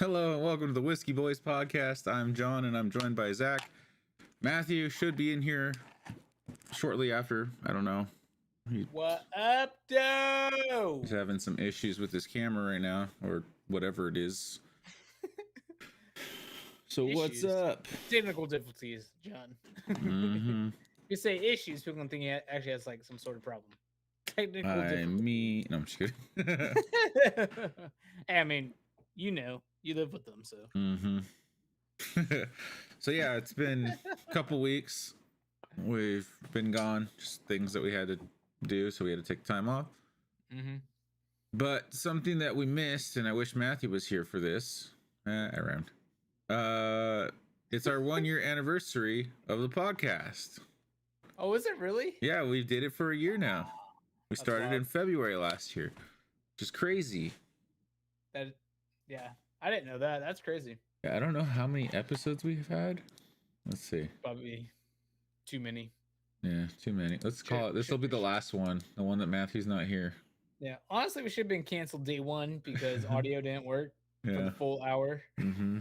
Hello and welcome to the Whiskey Boys podcast. I'm John and I'm joined by Zach. Matthew should be in here shortly after. I don't know. What up, though? He's having some issues with his camera right now, or whatever it is. So what's up? Technical difficulties, John. Mm-hmm. You say issues, people don't think he actually has like some sort of problem. Technical difficulties. No, I'm just kidding. I mean, you live with them, so. Mm-hmm. So yeah, it's been a couple weeks. We've been gone, just things that we had to do, so we had to take time off. Mm-hmm. But something that we missed, and I wish Matthew was here for this. Around. It's our 1 year anniversary of the podcast. Oh, is it really? Yeah, we did it for a year now. We started in February last year, which is crazy. Yeah, I didn't know that. That's crazy. Yeah, I don't know how many episodes we've had. Let's see. Probably too many. Yeah, too many. Let's call it. This will be the last one, the one that Matthew's not here. Yeah, honestly, we should have been canceled day one because audio didn't work for the full hour. Mm-hmm.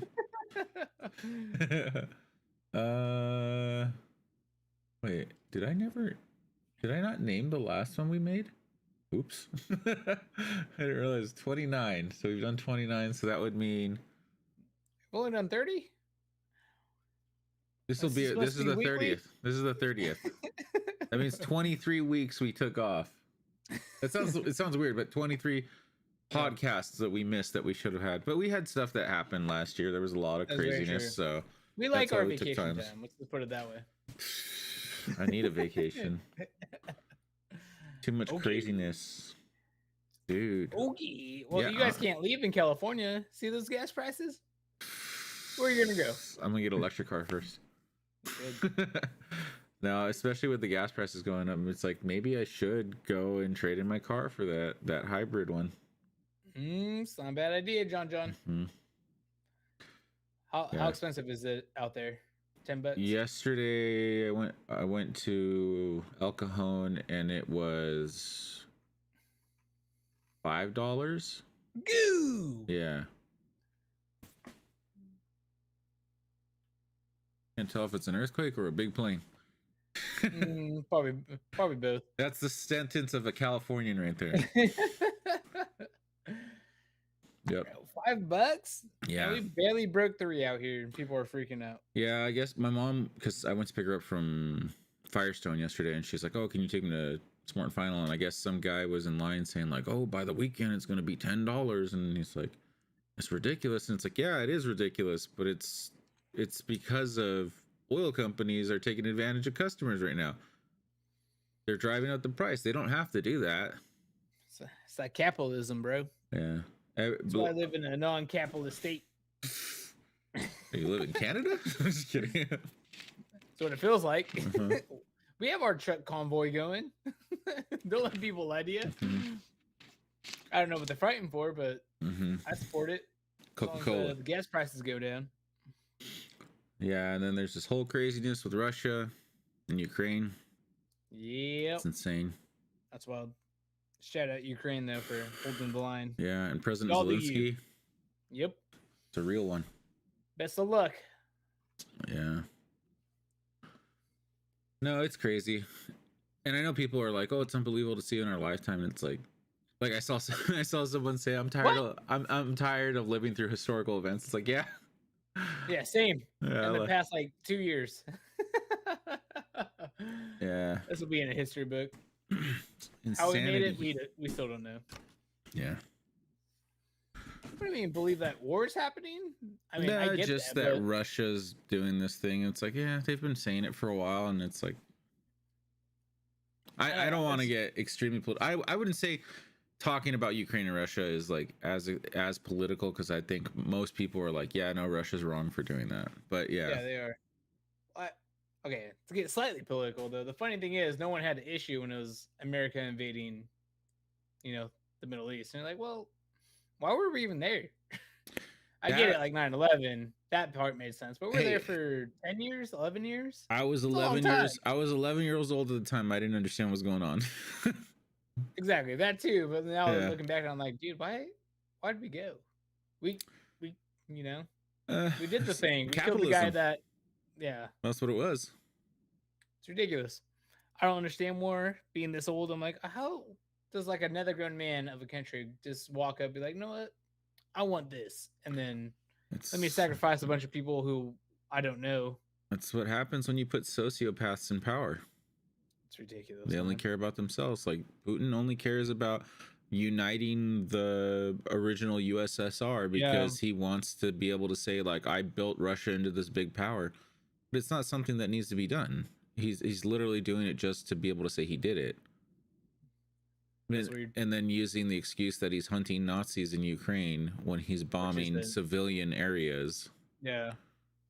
Wait, did I not name the last one we made? Oops. I didn't realize 29. So we've done 29, so that would mean we've only done 30. This is the 30th. This is the 30th. That means 23 weeks we took off. It sounds weird, but 23 podcasts that we missed that we should have had. But we had stuff that happened last year. There was a lot of craziness, so we like our vacation time. Let's just put it that way. I need a vacation. Too much craziness, dude. Okay. Well, you guys can't leave in California. See those gas prices? Where are you gonna go? I'm gonna get an electric car first. Now, especially with the gas prices going up, it's like maybe I should go and trade in my car for that hybrid one. It's not a bad idea, John. Mm-hmm. How expensive is it out there? $10? Yesterday I went to El Cajon and it was $5. Goo! Yeah. Can't tell if it's an earthquake or a big plane. Probably both. That's the sentence of a Californian right there. Yep. $5? Yeah. We barely broke 3 out here and people are freaking out. Yeah, I guess my mom, because I went to pick her up from Firestone yesterday and she's like, oh, can you take me to Smart and Final? And I guess some guy was in line saying like, oh, by the weekend it's going to be $10. And he's like, it's ridiculous. And it's like, yeah, it is ridiculous, but it's because of oil companies are taking advantage of customers right now. They're driving up the price. They don't have to do that. It's like capitalism, bro. Yeah. That's why I live in a non-capitalist state. You live in Canada? I'm just kidding. That's what it feels like. Uh-huh. We have our truck convoy going. Don't let people lie to you. Mm-hmm. I don't know what they're fighting for, but I support it. Coca-Cola. The gas prices go down. Yeah, and then there's this whole craziness with Russia and Ukraine. Yep. It's insane. That's wild. Shout out Ukraine, though, for holding the line. Yeah, and President Zelensky. Yep. It's a real one. Best of luck. Yeah. No, it's crazy. And I know people are like, oh, it's unbelievable to see in our lifetime. And it's like I saw someone say, I'm tired of living through historical events. It's like, yeah. Yeah, same. Yeah, in the past 2 years. Yeah. This will be in a history book. How we made it, we still don't know. Yeah. What do you mean, believe that war is happening? I mean, I get just that but Russia's doing this thing. It's like, yeah, they've been saying it for a while, and it's like, I don't want to get extremely political. I wouldn't say talking about Ukraine and Russia is like as political, because I think most people are like, yeah, no, Russia's wrong for doing that. But yeah, they are. Okay, to get slightly political though, the funny thing is, no one had an issue when it was America invading, the Middle East. And you're like, well, why were we even there? I get it, like 9/11, that part made sense, but we're there for 10 years, 11 years. I was 11 years. I was 11 years old at the time. I didn't understand what was going on. Exactly, that too. But now looking back, I'm like, dude, why did we go? We You know, Uh, we did the thing. We killed the guy capitalism. that. Yeah, That's what it was. it's ridiculous. I don't understand more. Being this old, I'm like, how does like another grown man of a country just walk up, and be like, you know what, I want this, and then let me It's sacrifice a bunch of people who I don't know. that's what happens when you put sociopaths in power. It's ridiculous. They only Man. care about themselves. Like Putin only cares about uniting the original USSR Yeah, because he wants to be able to say like I built Russia into this big power. But it's not something that needs to be done. He's literally doing it just to be able to say he did it. that's weird. And then using the excuse that he's hunting Nazis in Ukraine when he's bombing civilian areas. Yeah,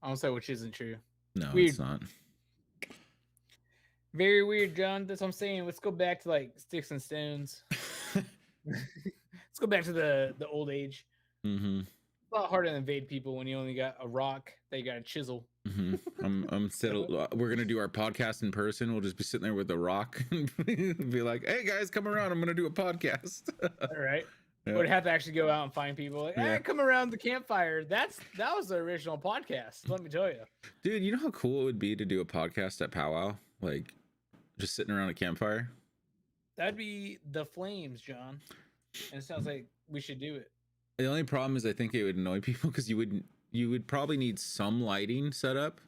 I don't say which isn't true. No, Weird. it's not. Very weird, John. That's what I'm saying. Let's go back to like sticks and stones. Let's go back to the old age. Mm-hmm. It's a lot harder to invade people when you only got a rock that you got a chisel. Mm-hmm. I'm settled. We're gonna do our podcast in person. We'll just be sitting there with a rock and be like, "Hey guys, come around. I'm gonna do a podcast." All right. Yeah. Would have to actually go out and find people. Like, Yeah. come around the campfire. That was the original podcast. Let me tell you, Dude. You know how cool it would be to do a podcast at powwow, like just sitting around a campfire. that'd be the flames, John. And it sounds like we should do it. The only problem is I think it would annoy people because you would probably need some lighting set up,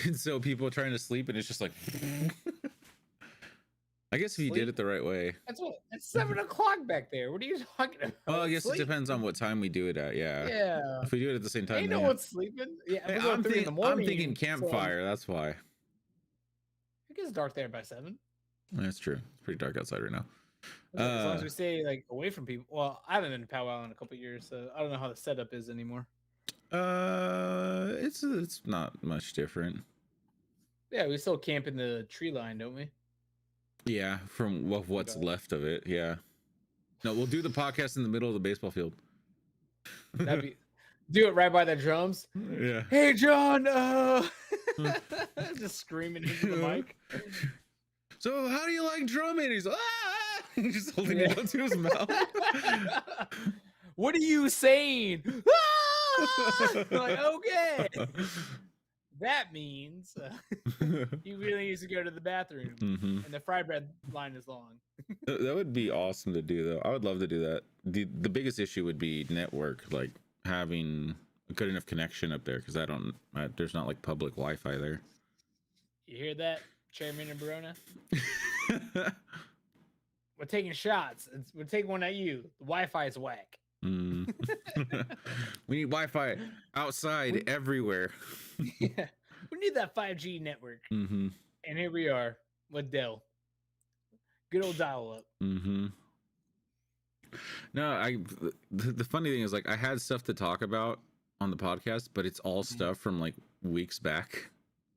and so people are trying to sleep and it's just like. I guess if you did it the right way. It's 7 o'clock back there. What are you talking about? Well, I guess it depends on what time we do it at. Yeah. Yeah. If we do it at the same time, Ain't no then, one's sleeping. Yeah. Hey, if we go I'm, at 3 in the morning, thinking campfire. That's why. It gets dark there by 7. That's true. It's pretty dark outside right now. As long as we stay like away from people. Well, I haven't been to powwow in a couple years, so I don't know how the setup is anymore. It's not much different. Yeah, we still camp in the tree line, don't we? Yeah, from what's left of it. Yeah. No, we'll do the podcast in the middle of the baseball field. That'd be do it right by the drums. Yeah. Hey, John. Just screaming into the mic. So, how do you like drumming? He's like, ah! He's just holding it up to his mouth. What are you saying? Ah! Like, okay. That means he really needs to go to the bathroom, and the fry bread line is long. That would be awesome to do, though. I would love to do that. The biggest issue would be network, like having a good enough connection up there, because there's not like public Wi-Fi there. You hear that, Chairman and Barona? We're taking shots. We're taking one at you. The Wi-Fi is whack. We need Wi-Fi outside everywhere. Yeah, we need that 5G network. And here we are with Dell. Good old dial-up. No, the funny thing is, like, I had stuff to talk about on the podcast, but it's all stuff from like weeks back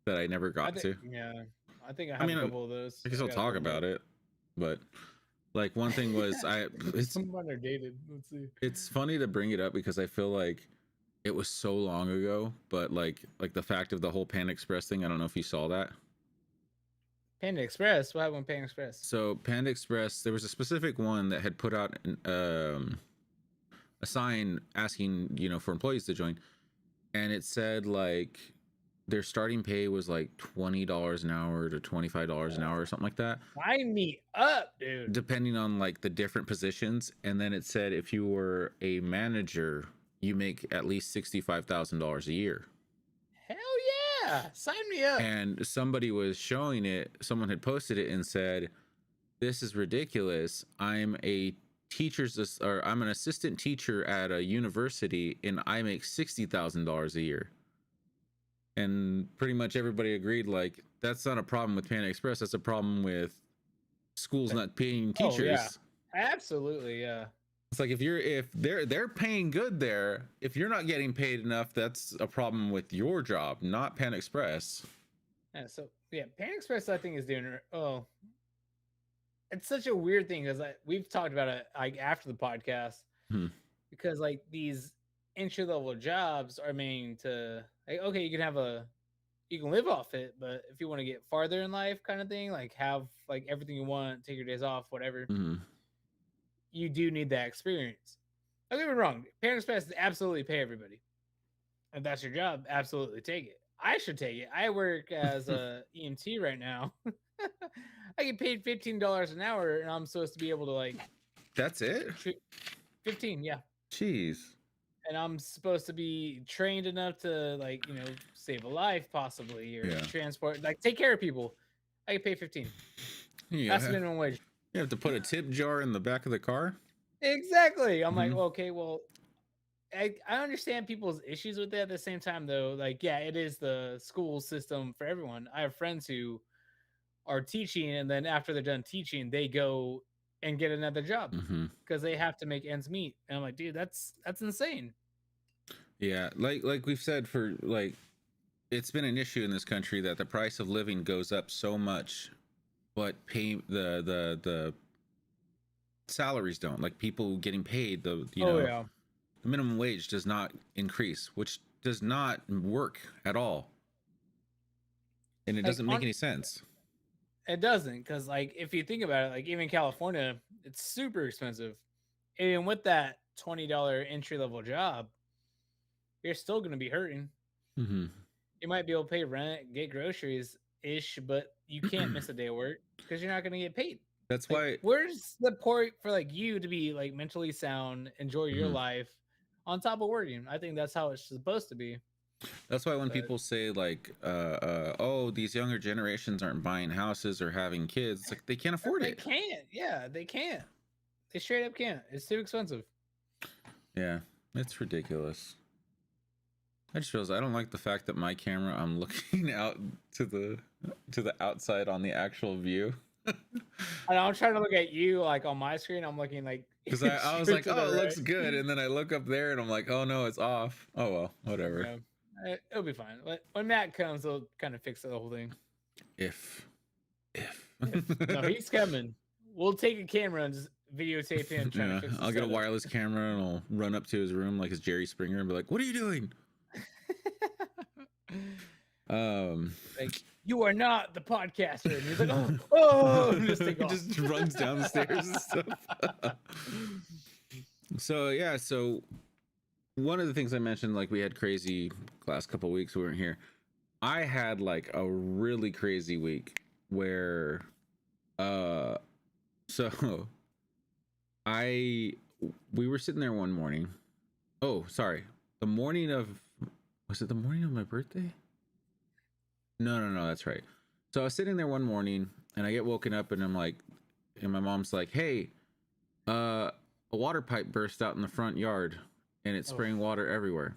that I never got to. Yeah, I think I have a couple of those. I guess I'll talk about it, but like one thing was some are dated. Let's see. It's funny to bring it up because I feel like it was so long ago, but like the fact of the whole Panda Express thing, I don't know if you saw that. Panda Express? What happened with Panda Express? So Panda Express, there was a specific one that had put out a sign asking, for employees to join, and it said like their starting pay was like $20 an hour to $25 an hour or something like that. Sign me up, dude. Depending on like the different positions, and then it said if you were a manager, you make at least $65,000 a year. Hell yeah! Sign me up. And somebody was showing it. Someone had posted it and said, "This is ridiculous. I'm an assistant teacher at a university, and I make $60,000 a year." And pretty much everybody agreed, like, that's not a problem with Panda Express. That's a problem with schools not paying teachers. Oh, yeah. Absolutely, yeah. It's like if they're paying good there, if you're not getting paid enough, that's a problem with your job, not Panda Express. Yeah, so yeah, Panda Express I think is doing it's such a weird thing because we've talked about it like after the podcast because like these entry level jobs are meant to like, okay, you can live off it, but if you want to get farther in life kind of thing, like have like everything you want, take your days off, whatever, you do need that experience. Don't get me wrong. Parents' Best absolutely pay everybody. If that's your job, absolutely take it. I should take it. I work as a EMT right now. I get paid $15 an hour, and I'm supposed to be able to like That's it? 15, yeah. Jeez. And I'm supposed to be trained enough to like save a life possibly, or Yeah. transport, like take care of people. I get paid 15. You That's minimum wage. You have to put a tip jar in the back of the car? Exactly. I'm like, well, okay, well, I understand people's issues with that. At the same time, though, like, yeah, it is the school system for everyone. I have friends who are teaching, and then after they're done teaching, they go and get another job because they have to make ends meet. And I'm like, dude, that's insane. Yeah, like we've said, for like, it's been an issue in this country that the price of living goes up so much, but pay the salaries don't. Like, people getting paid, the minimum wage does not increase, which does not work at all, and it doesn't make any sense. It doesn't, because like if you think about it, like even California, it's super expensive. Even with that $20 entry level job, you're still going to be hurting. You might be able to pay rent, get groceries ish, but you can't miss a day of work because you're not going to get paid. That's like, why. Where's the point for like you to be like mentally sound, enjoy your life on top of working? I think that's how it's supposed to be. That's why when people say like, oh, these younger generations aren't buying houses or having kids, it's like they can't afford it. They can't. Yeah, they can't. They straight up can't. It's too expensive. Yeah, it's ridiculous. I just realized I don't like the fact that my camera, I'm looking out to the outside on the actual view. And I'm trying to look at you like on my screen. I'm looking like, because I was like, oh, it looks good, and then I look up there and I'm like, oh no, it's off. Oh well, whatever. Yeah, it'll be fine. When Matt comes, he'll kind of fix the whole thing. If. No, he's coming. We'll take a camera and just videotape him trying to fix the I'll get a wireless camera and I'll run up to his room like it's Jerry Springer and be like, what are you doing? Like, you are not the podcaster. And he's like, oh, just runs down the stairs and stuff. So one of the things I mentioned, like, we had crazy last couple of weeks we weren't here. I had like a really crazy week where we were sitting there one morning. Oh, sorry. Was it the morning of my birthday? No, that's right. So I was sitting there one morning and I get woken up and I'm like, and my mom's like, hey, a water pipe burst out in the front yard and it's spraying water everywhere.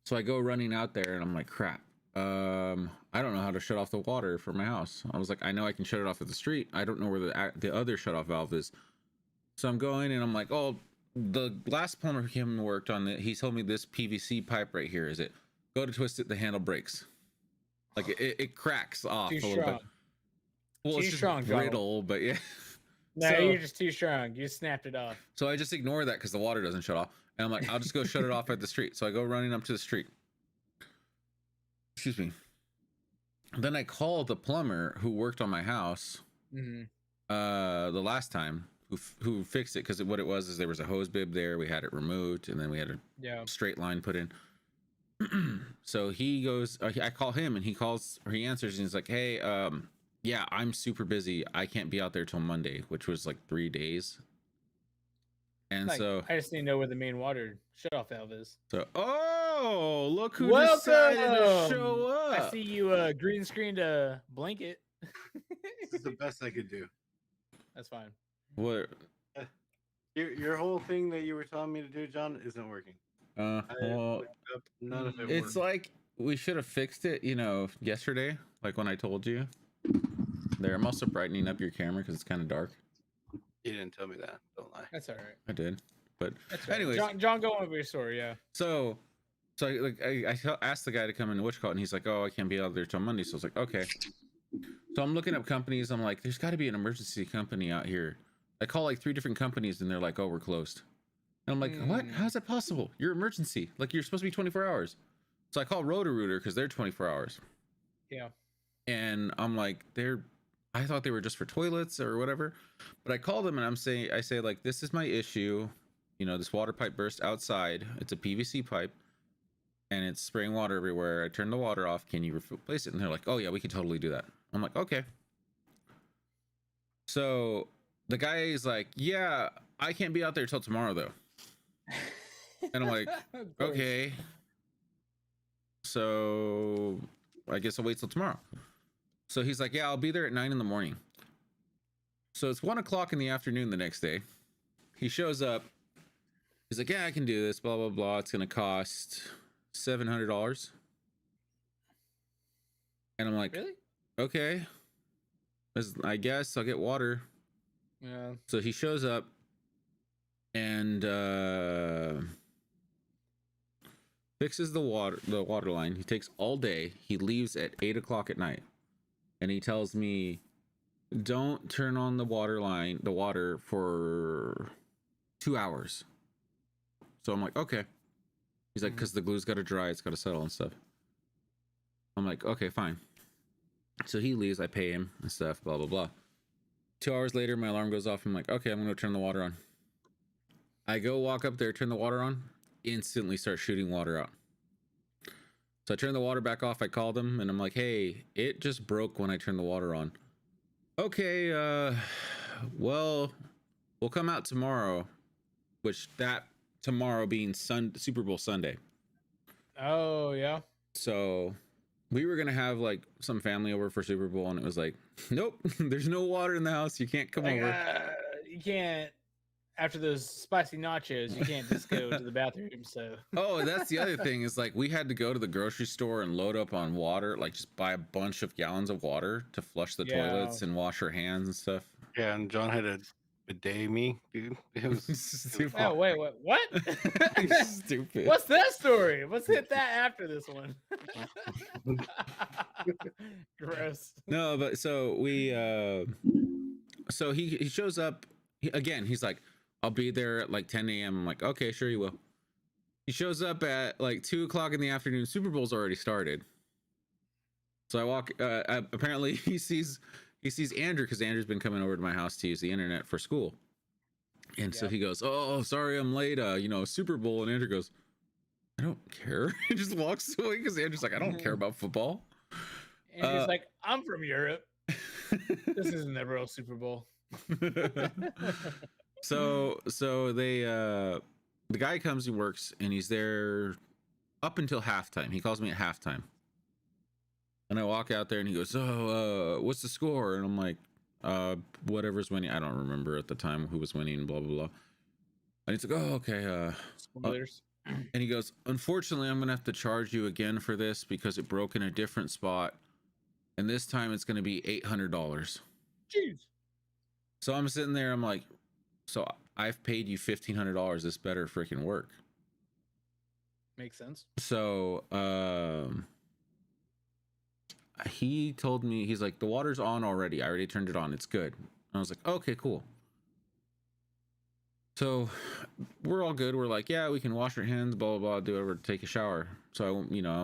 So I go running out there and I'm like, crap. I don't know how to shut off the water for my house. I was like, I know I can shut it off at the street. I don't know where the other shut off valve is. So I'm going and I'm like, oh, the last plumber who came and worked on it, he told me this PVC pipe right here is it. Go to twist it, the handle breaks. Like it cracks off a little bit. Well, it's just strong, brittle, but yeah. No, you're just too strong. You snapped it off. So I just ignore that because the water doesn't shut off. And I'm like, I'll just go shut it off at the street. So I go running up to the street. Excuse me. Then I call the plumber who worked on my house the last time, who fixed it, because what it was is there was a hose bib there. We had it removed, and then we had a straight line put in. So he goes, I call him, and he answers, and he's like, hey, yeah, I'm super busy. I can't be out there till Monday, which was like 3 days. And like, so I just need to know where the main water shut-off valve is. So, oh, look who decided to show up. I see you green screened a blanket. This is the best I could do. That's fine. What? Your whole thing that you were telling me to do, John, isn't working. Well, none of it it's worked. like we should have fixed it, yesterday, like when I told you. There, I'm also brightening up your camera because it's kind of dark. You didn't tell me that. Don't lie. That's all right. I did, but right. Anyways, John, go on with your story. Yeah. So I asked the guy to come in to and he's like, "Oh, I can't be out there till Monday." So I was like, "Okay." So I'm looking up companies. I'm like, "There's got to be an emergency company out here." I call like 3 different companies, and they're like, "Oh, we're closed." And I'm like, "What? How's that possible? You're emergency. Like, you're supposed to be 24 hours." So I call Roto-Rooter because they're 24 hours. Yeah. And I'm like, I thought they were just for toilets or whatever, but I call them and I say like, this is my issue. this water pipe burst outside. It's a PVC pipe and it's spraying water everywhere. I turned the water off. Can you replace it? And they're like, oh yeah, we can totally do that. I'm like, okay. So the guy is like, yeah, I can't be out there till tomorrow though. And I'm like, okay. So I guess I'll wait till tomorrow. So he's like, yeah, I'll be there at 9 a.m. So it's 1 o'clock in the afternoon the next day. He shows up. He's like, yeah, I can do this, blah, blah, blah. It's going to cost $700. And I'm like, Really? okay, I guess I'll get water. Yeah. So he shows up and fixes the water line. He takes all day. He leaves at 8 o'clock at night. And he tells me, don't turn on the water for 2 hours. So I'm like, okay. He's like, because the glue's got to dry, it's got to settle and stuff. I'm like, okay, fine. So he leaves, I pay him and stuff, blah, blah, blah. 2 hours later, my alarm goes off. I'm like, okay, I'm going to turn the water on. I go walk up there, turn the water on, instantly start shooting water out. So I turn the water back off. I called him and I'm like, hey, it just broke when I turned the water on. Okay, well, we'll come out tomorrow, which that tomorrow being Super Bowl Sunday. Oh, yeah. So we were gonna have like some family over for Super Bowl, and it was like, nope, there's no water in the house. You can't come over. You can't. After those spicy nachos, you can't just go to the bathroom. So. Oh, that's the other thing is like we had to go to the grocery store and load up on water, like just buy a bunch of gallons of water to flush the toilets and wash our hands and stuff. Yeah, and John had a bidet me, dude. It was stupid. Oh wait, what? Stupid. What's that story? Let's hit that after this one. Gross. No, but so we so he shows up he's like, I'll be there at like 10 a.m. I'm like, okay, sure you will. He shows up at like 2 o'clock in the afternoon. Super Bowl's already started. So I walk apparently he sees Andrew, because Andrew's been coming over to my house to use the internet for school. And so he goes, oh, sorry I'm late, Super Bowl. And Andrew goes, I don't care. He just walks away because Andrew's like, I don't care about football. And he's like, I'm from Europe. This isn't the real Super Bowl. So they the guy comes, he works, and he's there up until halftime. He calls me at halftime. And I walk out there and he goes, oh, what's the score? And I'm like, whatever's winning. I don't remember at the time who was winning, blah, blah, blah. And he's like, oh, okay. Spoilers. And he goes, unfortunately, I'm going to have to charge you again for this because it broke in a different spot. And this time it's going to be $800. Jeez. So I'm sitting there. I'm like, so I've paid you $1,500. This better freaking work. Makes sense. So, he told me, he's like, the water's on already. I already turned it on. It's good. I was like, okay, cool. So we're all good. We're like, yeah, we can wash our hands, blah, blah, blah, do whatever, take a shower. So I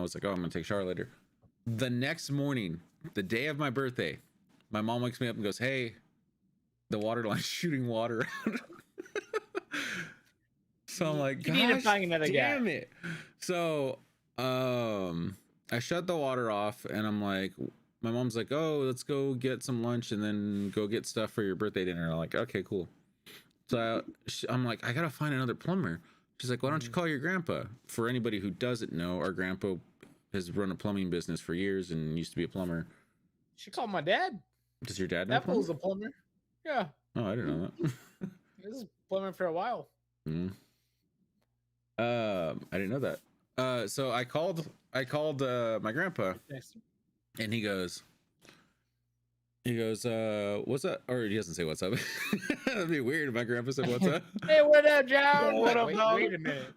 was like, oh, I'm going to take a shower later. The next morning, the day of my birthday, my mom wakes me up and goes, hey, the water line's shooting water out. So I'm like, you need to find another damn guy. it. So, I shut the water off and I'm like, my mom's like, oh, let's go get some lunch and then go get stuff for your birthday dinner. I'm like, okay, cool. So I'm like, I gotta find another plumber. She's like, why don't you call your grandpa? For anybody who doesn't know, our grandpa has run a plumbing business for years and used to be a plumber. She called my dad. Does your dad know? That fool's a plumber. Yeah. Oh, I didn't know that. He was plumbing for a while. I didn't know that. So I called my grandpa, and he goes, what's up? Or he doesn't say what's up. That'd be weird if my grandpa said what's up. Hey, what up, John? What up, dog? Wait a minute.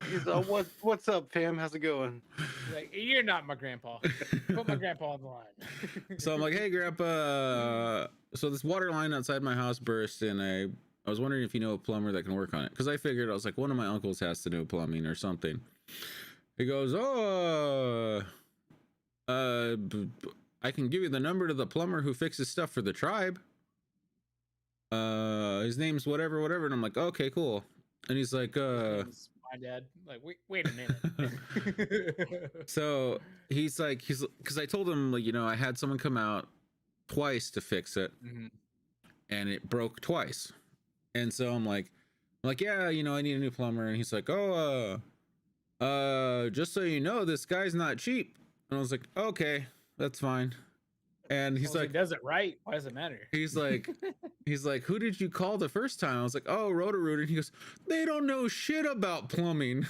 He's like, what's up, fam? How's it going? He's like, you're not my grandpa. Put my grandpa on the line. So I'm like, hey, grandpa. So this water line outside my house burst, and I was wondering if you know a plumber that can work on it. Because I figured, I was like, one of my uncles has to know plumbing or something. He goes, I can give you the number to the plumber who fixes stuff for the tribe. His name's whatever. And I'm like, okay, cool. And he's like, It's my dad. Like, wait a minute. so he's because I told him, like, you know, I had someone come out twice to fix it, Mhm. and it broke twice. And so I'm like, yeah, you know, I need a new plumber. And he's like, oh, just so you know, this guy's not cheap. And I was like, okay, that's fine. And he's Well, like, he does it right. Why does it matter? he's like, who did you call the first time? I was like, oh, Roto-Rooter. And he goes, they don't know shit about plumbing.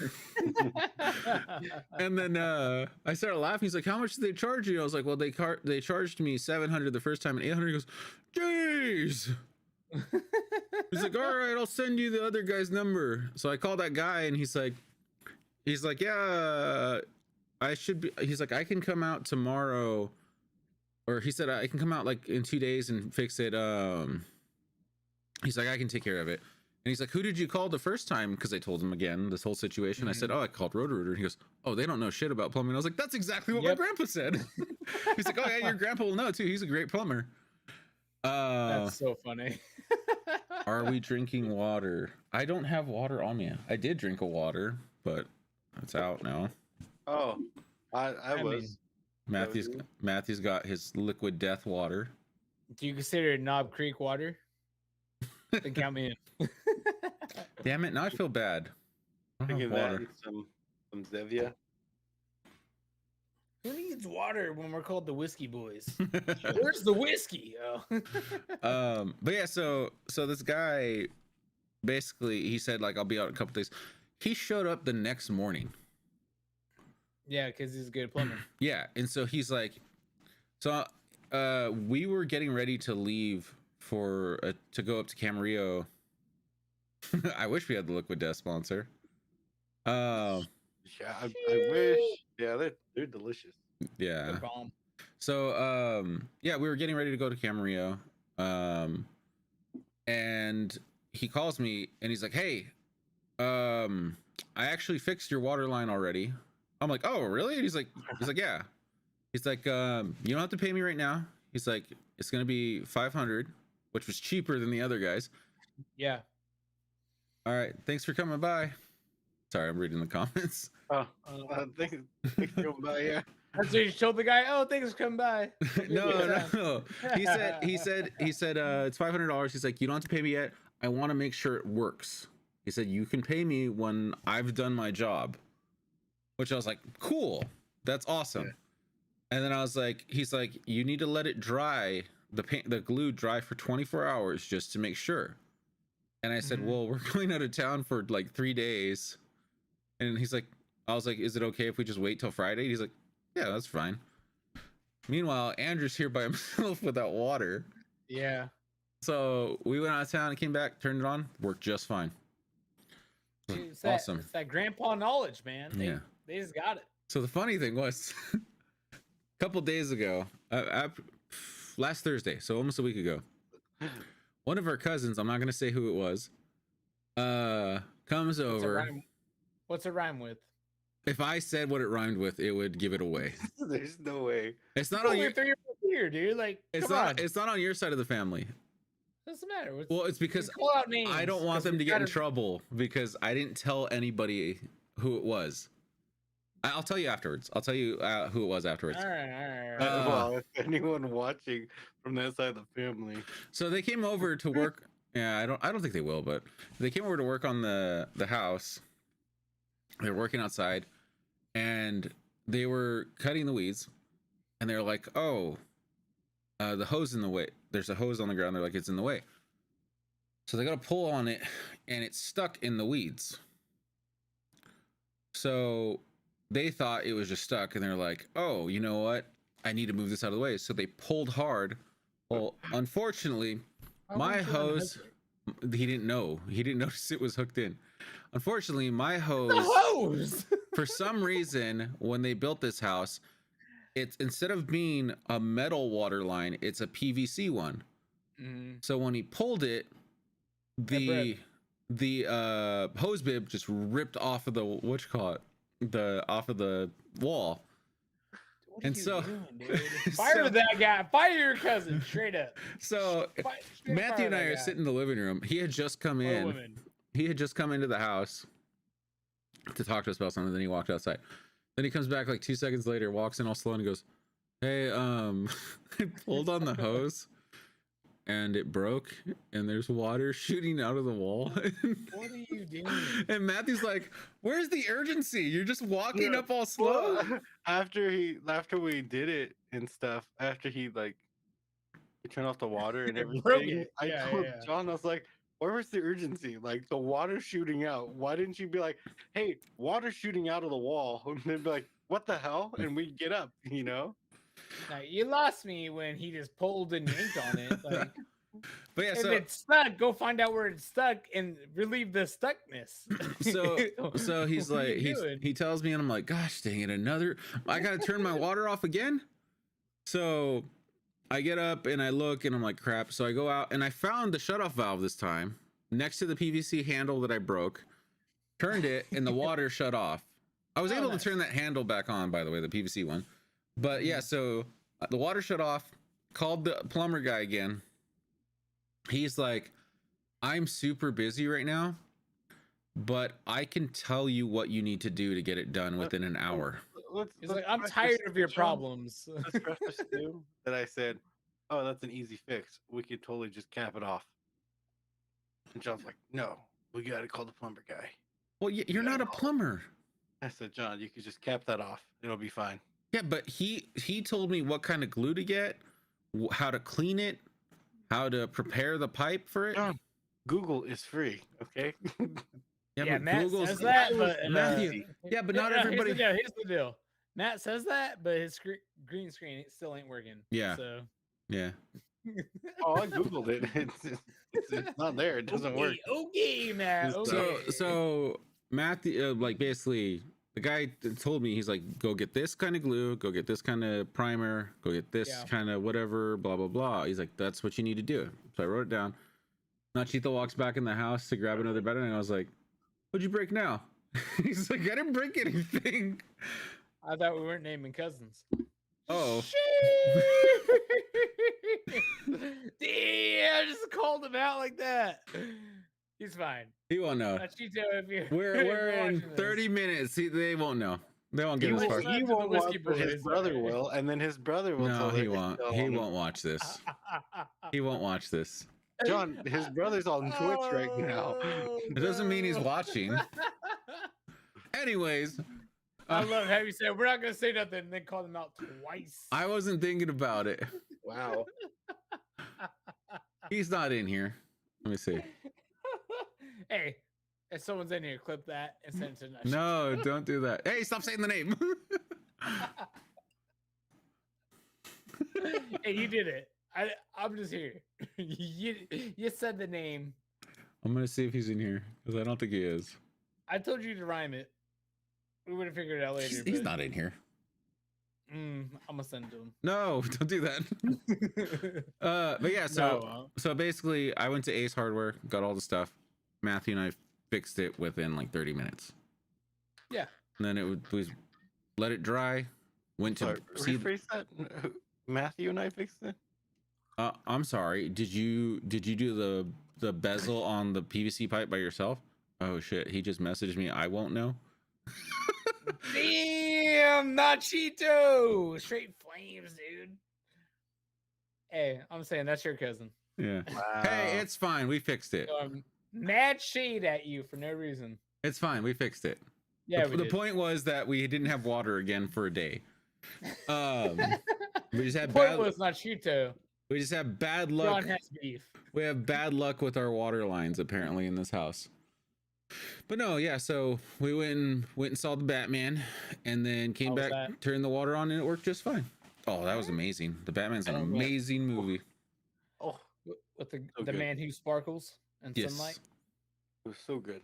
And then I started laughing. He's like, how much did they charge you? I was like, well, they charged me $700 the first time and $800. He goes, jeez. He's like, all right, I'll send you the other guy's number. So I called that guy, and he's like, yeah, I should be. He's like, I can come out tomorrow. Or he said, I can come out like in 2 days and fix it. He's like, I can take care of it. And he's like, who did you call the first time? Because I told him again this whole situation. I said, oh, I called Roto-Rooter. And he goes, oh, they don't know shit about plumbing. I was like, that's exactly what my grandpa said. He's like, oh yeah, your grandpa will know too. He's a great plumber. That's so funny. Are we drinking water? I don't have water on me. I did drink a water, but it's out now. Oh, I was. Matthew's got his liquid death water. Do you consider Knob Creek water? Then count me in. Damn it! Now I feel bad. I don't have Thinking that water. and some Zevia. Who needs water when we're called the Whiskey Boys? Where's the whiskey? Oh. But yeah, so this guy basically, he said, like, I'll be out in a couple days. He showed up the next morning. Yeah, because he's a good plumber. Yeah, and so he's like, so we were getting ready to leave for to go up to Camarillo. I wish we had the Liquid Death sponsor. Yeah, I wish. Yeah, they're delicious. Yeah. They're bomb. So yeah, we were getting ready to go to Camarillo. And he calls me and he's like, hey, I actually fixed your water line already. I'm like, oh, really? And he's like, yeah. He's like, you don't have to pay me right now. He's like, it's gonna be $500, which was cheaper than the other guys. Yeah. All right, thanks for coming by. Sorry, I'm reading the comments. Oh, thanks for coming by. Yeah. That's what you told the guy. Oh, thanks for coming by. No. He said it's $500. He's like, you don't have to pay me yet. I want to make sure it works. He said, you can pay me when I've done my job. Which I was like, cool, that's awesome. Yeah. And then I was like, he's like, you need to let it dry, the glue dry for 24 hours just to make sure. And I said, well, we're going out of town for like 3 days. And he's like, I was like, is it okay if we just wait till Friday? He's like, yeah, that's fine. Meanwhile, Andrew's here by himself without water. Yeah. So we went out of town and came back, turned it on, worked just fine. Dude, it's awesome. It's that grandpa knowledge, man. They just got it. So the funny thing was, a couple days ago, last Thursday, so almost a week ago, one of our cousins, I'm not going to say who it was, comes over. What's it rhyme with? If I said what it rhymed with, it would give it away. There's no way. It's not on your here, dude. Like, it's not on your side of the family. Doesn't matter. Well, it's because I don't want them to get in trouble because I didn't tell anybody who it was. I'll tell you afterwards. I'll tell you who it was afterwards. All right. Well, if anyone watching from that side of the family. So they came over to work. Yeah, I don't think they will, but they came over to work on the house. They were working outside, and they were cutting the weeds, and they're like, "Oh, the hose in the way. There's a hose on the ground." They're like, "It's in the way." So they got to pull on it, and it's stuck in the weeds. So they thought it was just stuck, and they're like, "Oh, you know what? I need to move this out of the way." So they pulled hard. Well, unfortunately, my hose, he didn't know. He didn't notice it was hooked in. Unfortunately, my hose, for some reason, when they built this house, it's instead of being a metal water line, it's a PVC one. So when he pulled it, the hose bib just ripped off of the off of the wall. And so fire that guy, fire your cousin straight up. So Matthew and I are sitting in the living room. He had just come in. he had just come into the house to talk to us about something. Then he walked outside. Then he comes back like 2 seconds later, walks in all slow, and he goes, "Hey, I pulled on the hose, and it broke, and there's water shooting out of the wall." What are you doing? And Matthew's like, "Where's the urgency? You're just walking Yeah. up all slow." Well, after we did it and stuff, after he turned off the water and It broke everything, it. I Yeah, told yeah. John, I was like, where was the urgency? Like the water shooting out. Why didn't you be like, hey, water shooting out of the wall? And then be like, what the hell? And we get up, you know? Now, you lost me when he just pulled and yanked on it. Like, But yeah, if so it's stuck, go find out where it's stuck and relieve the stuckness. so he's What are like, you doing? he tells me, and I'm like, gosh dang it, I gotta turn my water off again. So I get up and I look and I'm like, crap. So I go out and I found the shutoff valve this time next to the PVC handle that I broke, turned it, and the water shut off. I was Oh, able nice. to turn that handle back on, by the way, the PVC one. But yeah, so the water shut off, called the plumber guy again. He's like, I'm super busy right now, but I can tell you what you need to do to get it done within an hour. He's like, I'm preface tired this, of your John. problems. Let's preface too that I said, oh, that's an easy fix. We could totally just cap it off. And John's like, no, we got to call the plumber guy. Well, you're not a plumber. I said, John, you could just cap that off. It'll be fine. Yeah, but he told me what kind of glue to get, how to clean it, how to prepare the pipe for it. John, Google is free, okay? Yeah, but Matt Google's says that, but Matthew. Yeah, but not everybody. Here's the deal. Matt says that, but his green screen it still ain't working. Yeah. So Yeah. Oh, I Googled it. It's not there. It doesn't work. Okay, Matt. Okay. So Matthew, like basically, the guy told me, he's like, go get this kind of glue, go get this kind of primer, go get this kind of whatever, blah blah blah. He's like, that's what you need to do. So I wrote it down. Nachito walks back in the house to grab another battery, and I was like, what'd you break now? He's like, I didn't break anything. I thought we weren't naming cousins. Oh. Damn, I just called him out like that. He's fine. He won't know. Nachito, if you're We're in watching 30 minutes. They won't know. They won't get He this won't, far. he To the won't whiskey watch, but his boys, brother okay. will, and then his brother will. No, tell he her won't. to He tell him. won't watch this. He won't watch this. John, his brother's on Twitch right now. It doesn't mean he's watching. Anyways, I love how you said we're not gonna say nothing and then call them out twice. I wasn't thinking about it. Wow. He's not in here. Let me see. Hey, if someone's in here, clip that and send it to Nachito. No, don't do that. Hey, stop saying the name. Hey, you did it. I'm just here. You said the name. I'm gonna see if he's in here because I don't think he is. I told you to rhyme it. We would have figured it out later. He's not in here. I'm gonna send it to him. No, don't do that. But yeah, so basically, I went to Ace Hardware, got all the stuff. Matthew and I fixed it within like 30 minutes. Yeah. And then we let it dry. Went to Sorry, see. rephrase that. Matthew and I fixed it. I'm sorry. Did you do the bezel on the PVC pipe by yourself? Oh shit! He just messaged me. I won't know. Damn, Nachito! Straight flames, dude. Hey, I'm saying that's your cousin. Yeah. Wow. Hey, it's fine. We fixed it. Mad shade at you for no reason. It's fine. We fixed it. Yeah, The point was that we didn't have water again for a day. We just had point was Nachito. We just have bad luck. John has beef. We have bad luck with our water lines apparently in this house. But no, yeah. So we went and saw the Batman, and then came How was back, that? turned the water on, and it worked just fine. Oh, that was amazing. The Batman's an amazing movie. Oh, With the good. man who sparkles and Yes. sunlight. it was so good.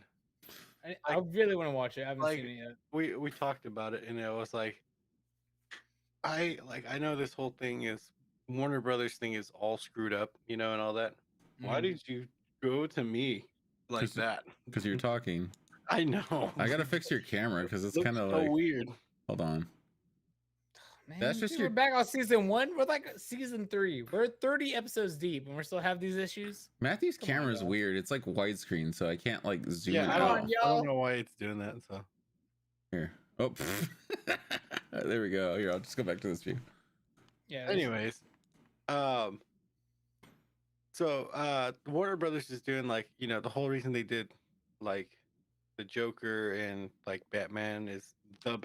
I really want to watch it. I haven't seen it yet. We talked about it, and it was like, I know this whole thing is Warner Brothers thing is all screwed up, you know, and all that. Why Mhm. did you go to me like 'Cause- that? Because you're talking. I know. I gotta fix your camera because it's Looks kind of so like. weird. Hold on. Man, That's just dude, your- we're back on season 1. We're like season 3. We're 30 episodes deep, and we still have these issues. Matthew's Come on, camera is guys. weird. It's like widescreen, so I can't like zoom Yeah, it I Come out. on, I y'all. don't know why it's doing that. So Here. Oh, there we go. Here, I'll just go back to this view. Yeah. this- anyways, so Warner Brothers is doing like, the whole reason they did like the Joker and like Batman is they're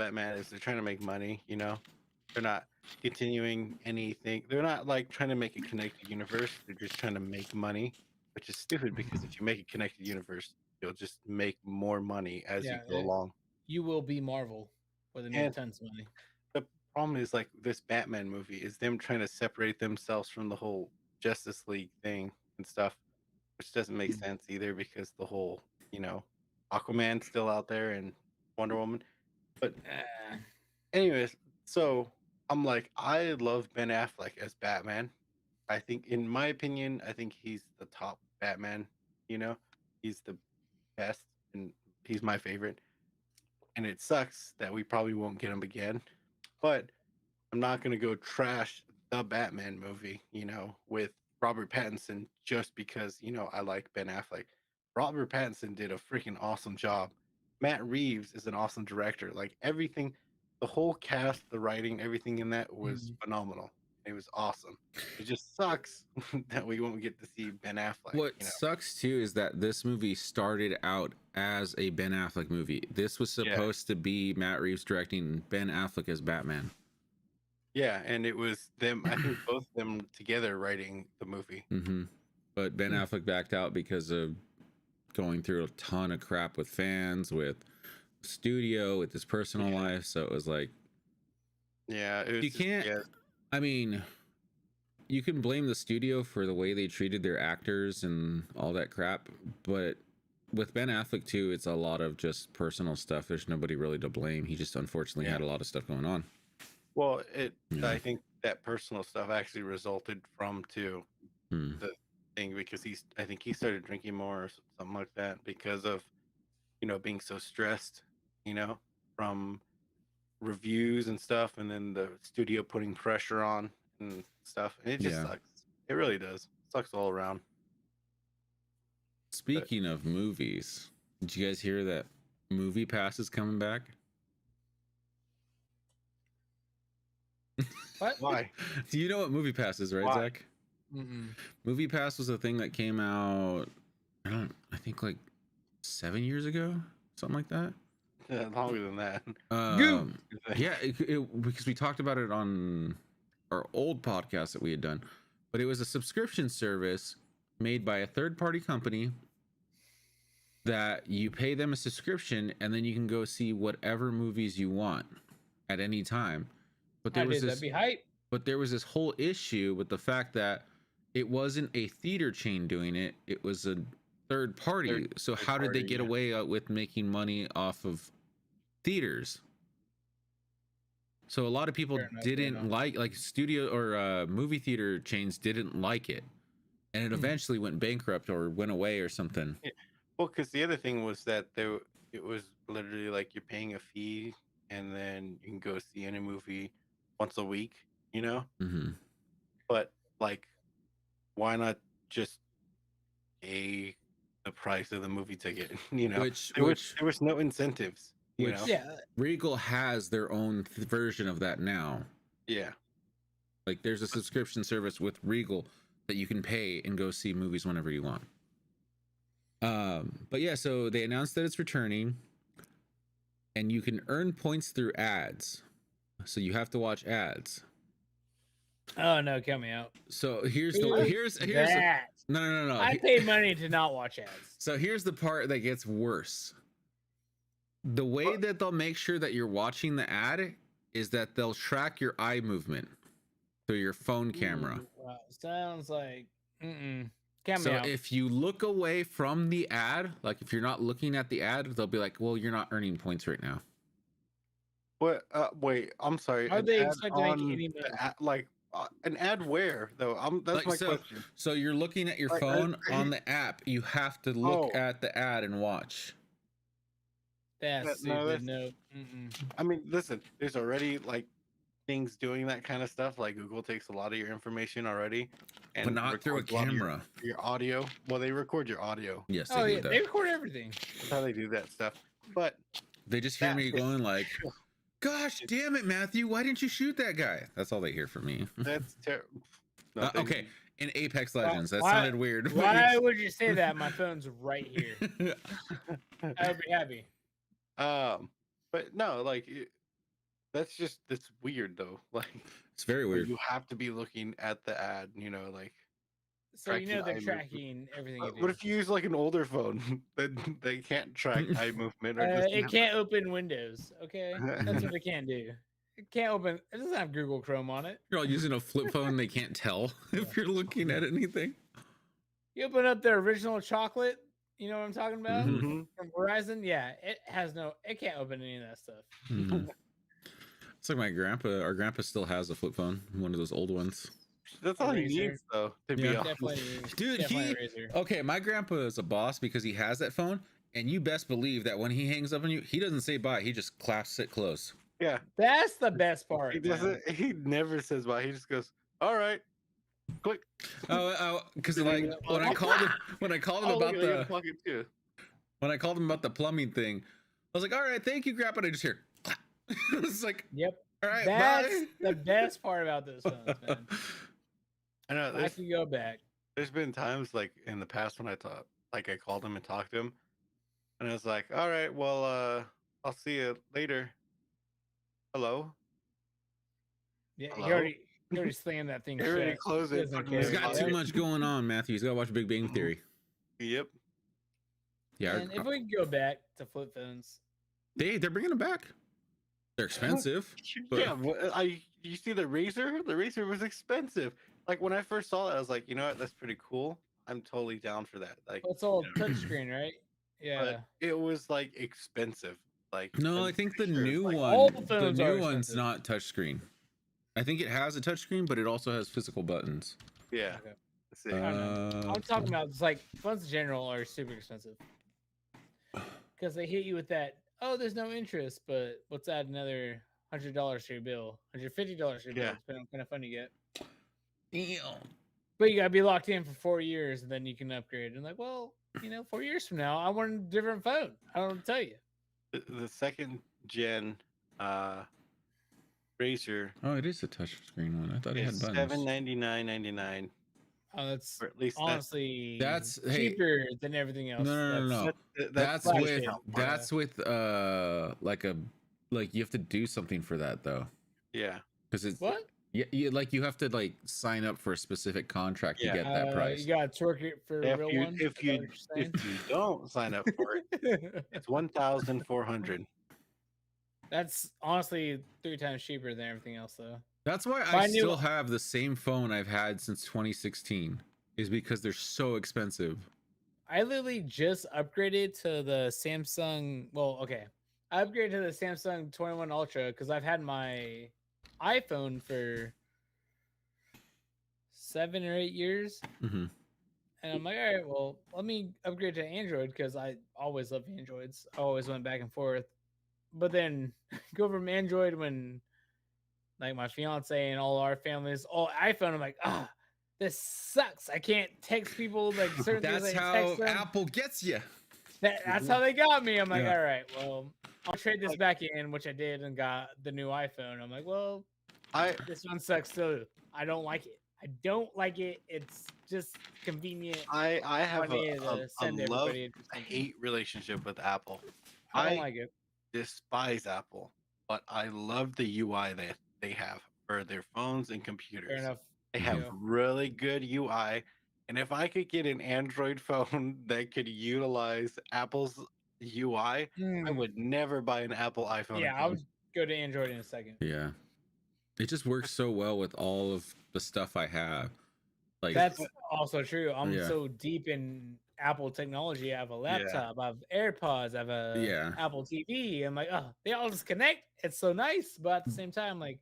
trying to make money. They're not continuing anything. They're not like trying to make a connected universe. They're just trying to make money, which is stupid because if you make a connected universe, you'll just make more money as you Yeah, go along. You will be Marvel, where they make And- tons of money. The problem is like this Batman movie is them trying to separate themselves from the whole Justice League thing and stuff, which doesn't make sense either because the whole, Aquaman's still out there and Wonder Woman. But anyways, so I'm like, I love Ben Affleck as Batman. I think, in my opinion, I think he's the top Batman. He's the best, and he's my favorite. And it sucks that we probably won't get him again, but I'm not gonna go trash the Batman movie, with Robert Pattinson just because I like Ben Affleck. Robert Pattinson did a freaking awesome job. Matt Reeves is an awesome director. Like everything, the whole cast, the writing, everything in that was phenomenal. It was awesome. It just sucks that we won't get to see Ben Affleck. What sucks too is that this movie started out as a Ben Affleck movie. This was supposed to be Matt Reeves directing Ben Affleck as Batman. Yeah, and it was them. I think both of them together writing the movie. But Ben Affleck backed out because of going through a ton of crap with fans, with studio, with his personal life. So it was like, yeah, it was you can't. I mean, you can blame the studio for the way they treated their actors and all that crap, but with Ben Affleck too, it's a lot of just personal stuff. There's nobody really to blame. He just unfortunately had a lot of stuff going on. Well, I think that personal stuff actually resulted from the thing because I think he started drinking more or something like that because of being so stressed, from reviews and stuff, and then the studio putting pressure on and stuff, and it just sucks. It really does. Sucks all around. Speaking of movies, did you guys hear that Movie Pass is coming back? What? Why? Do you know what Movie Pass is, right, Why? Zach? Movie Pass was a thing that came out, I think like 7 years ago, something like that. Yeah, longer than that. Yeah, because we talked about it on our old podcast that we had done, but it was a subscription service made by a third-party company that you pay them a subscription and then you can go see whatever movies you want at any time. But there was that'd be hype. But there was this whole issue with the fact that it wasn't a theater chain doing it; it was a third party. So how did they get away with making money off of theaters? So a lot of people didn't like studio or movie theater chains didn't like it, and it eventually went bankrupt or went away or something. Yeah. Well, because the other thing was that it was literally like you're paying a fee and then you can go see any movie once a week, But like, why not just pay the price of the movie ticket? There was no incentives. Regal has their own version of that now. Yeah. Like there's a subscription service with Regal that you can pay and go see movies whenever you want. But yeah, so they announced that it's returning and you can earn points through ads. So you have to watch ads. Oh no, count me out. So here's no. I paid money to not watch ads. So here's the part that gets worse. The way that they'll make sure that you're watching the ad is that they'll track your eye movement through your phone camera. Wow, sounds like count So me out. if you look away from the ad, like if you're not looking at the ad, they'll be like, well, you're not earning points right now. What? Wait, I'm sorry. Are they expecting to make any money? An ad where though? That's my question. So you're looking at your phone on the app. You have to look at the ad and watch. That's stupid. No. I mean, listen. There's already things doing that kind of stuff. Like Google takes a lot of your information already, But not through a records lot of camera. your audio. Well, they record your audio. Yes, Oh they yeah, do they that. record everything. That's how they do that stuff. But They just hear that me is- going like, "Gosh, damn it, Matthew! Why didn't you shoot that guy?" That's all they hear from me. that's terrible. Okay, in Apex Legends, that why- sounded weird. Why would you say that? My phone's right here. I would be happy. But no, like that's weird though. Like It's very where weird. you have to be looking at the ad, like. So you know Tracking they're eye movement. tracking everything you do. What if you use like an older phone that they can't track eye movement? Or doesn't It have- can't open Windows. Okay, that's what it can't do. It can't open. It doesn't have Google Chrome on it. You're all using a flip phone. They can't tell if you're looking at anything. You open up the original chocolate. You know what I'm talking about Mhm. from Verizon? Yeah, it has no. It can't open any of that stuff. Mhm. It's like my grandpa. Our grandpa still has a flip phone, one of those old ones. That's all he Razer. needs, though, to be Yeah. honest. Definitely, Dude, definitely he- Razer. Okay, my grandpa is a boss because he has that phone, and you best believe that when he hangs up on you, he doesn't say bye. He just clasps it close. Yeah, That's the best part. he man. doesn't. He never says bye. He just goes, "All right, click." Because like when I called him Oh, about look, they got a the pocket too. when I called him about the plumbing thing, I was like, "All right, thank you, grandpa." And I just hear, it's like, Yep. "All right, That's bye." the best part about those phones, man. I know. I can go back. There's been times like in the past when I called him and talked to him, and I was like, "All right, well, I'll see you later." Hello. Yeah, Hello? he already slammed that thing He already shut. closed He it, doesn't put it in He's his care. got too much going on, Matthew. He's got to watch Big Bang Theory. Yep. Yeah, And if we can go back to flip phones, they're bringing them back. They're expensive. But- Yeah, you see the Razer? The Razer was expensive. Like when I first saw it, I was like, you know what, that's pretty cool. I'm totally down for that. Like, it's all touchscreen, right? Yeah. but it was like expensive. Like No, I'm I think the pretty sure it's new like- all one, the phones are new one's expensive. not touchscreen. I think it has a touchscreen, but it also has physical buttons. Yeah. Okay. That's it. don't know. I'm talking about it's like phones in general are super expensive because they hit you with that. Oh, there's no interest, but let's add another $100 to your bill, $150 to your Yeah. bill, depending on what kind of phone you get. Damn. But you gotta be locked in for 4 years, and then you can upgrade. And like, well, 4 years from now, I want a different phone. I don't know what to tell you. The second gen Razer Oh, it is a touchscreen one. I thought it had is buttons. $799.99, Oh, that's or at least honestly That's- hey, cheaper than everything else. no. That's flash with sale. that's with like you have to do something for that though, yeah. because it's What? you like you have to like sign up for a specific contract Yeah. to get that price. You gotta twerk it for a If real you one. if you if you don't sign up for it, it's 1,400. That's honestly 3 times cheaper than everything else, though. That's why My I new- still have the same phone I've had since 2016, is because they're so expensive. I literally just upgraded to the Samsung. Well, okay, I upgraded to the Samsung 21 Ultra because I've had my iPhone for 7 or 8 years, Hmm. and I'm like, all right, well, let me upgrade to Android because I always loved Androids. I always went back and forth, but then go from Android when like my fiance and all our families all iPhone. I'm like, this sucks. I can't text people like certain That's things. I how text them. Apple gets you. That's how they got me. I'm like, Yeah. all right, well, I'll trade this back in, which I did, and got the new iPhone. I'm like, well, this one sucks too. I don't like it. I don't like it. It's just convenient. I have me a to send love everybody to something. hate relationship with Apple. I don't I- like it. Despise Apple, but I love the UI that they have for their phones and computers. Fair enough. They have Yeah. really good UI, and if I could get an Android phone that could utilize Apple's UI, I Hmm. would never buy an Apple iPhone. Yeah, I would go to Android in a second. Yeah, it just works so well with all of the stuff I have. Like That's also true. I'm Yeah. so deep in Apple technology. I have a laptop, I have AirPods, I have a Yeah. Apple TV. I'm like, oh, they all just connect. It's so nice, but at the same time, like,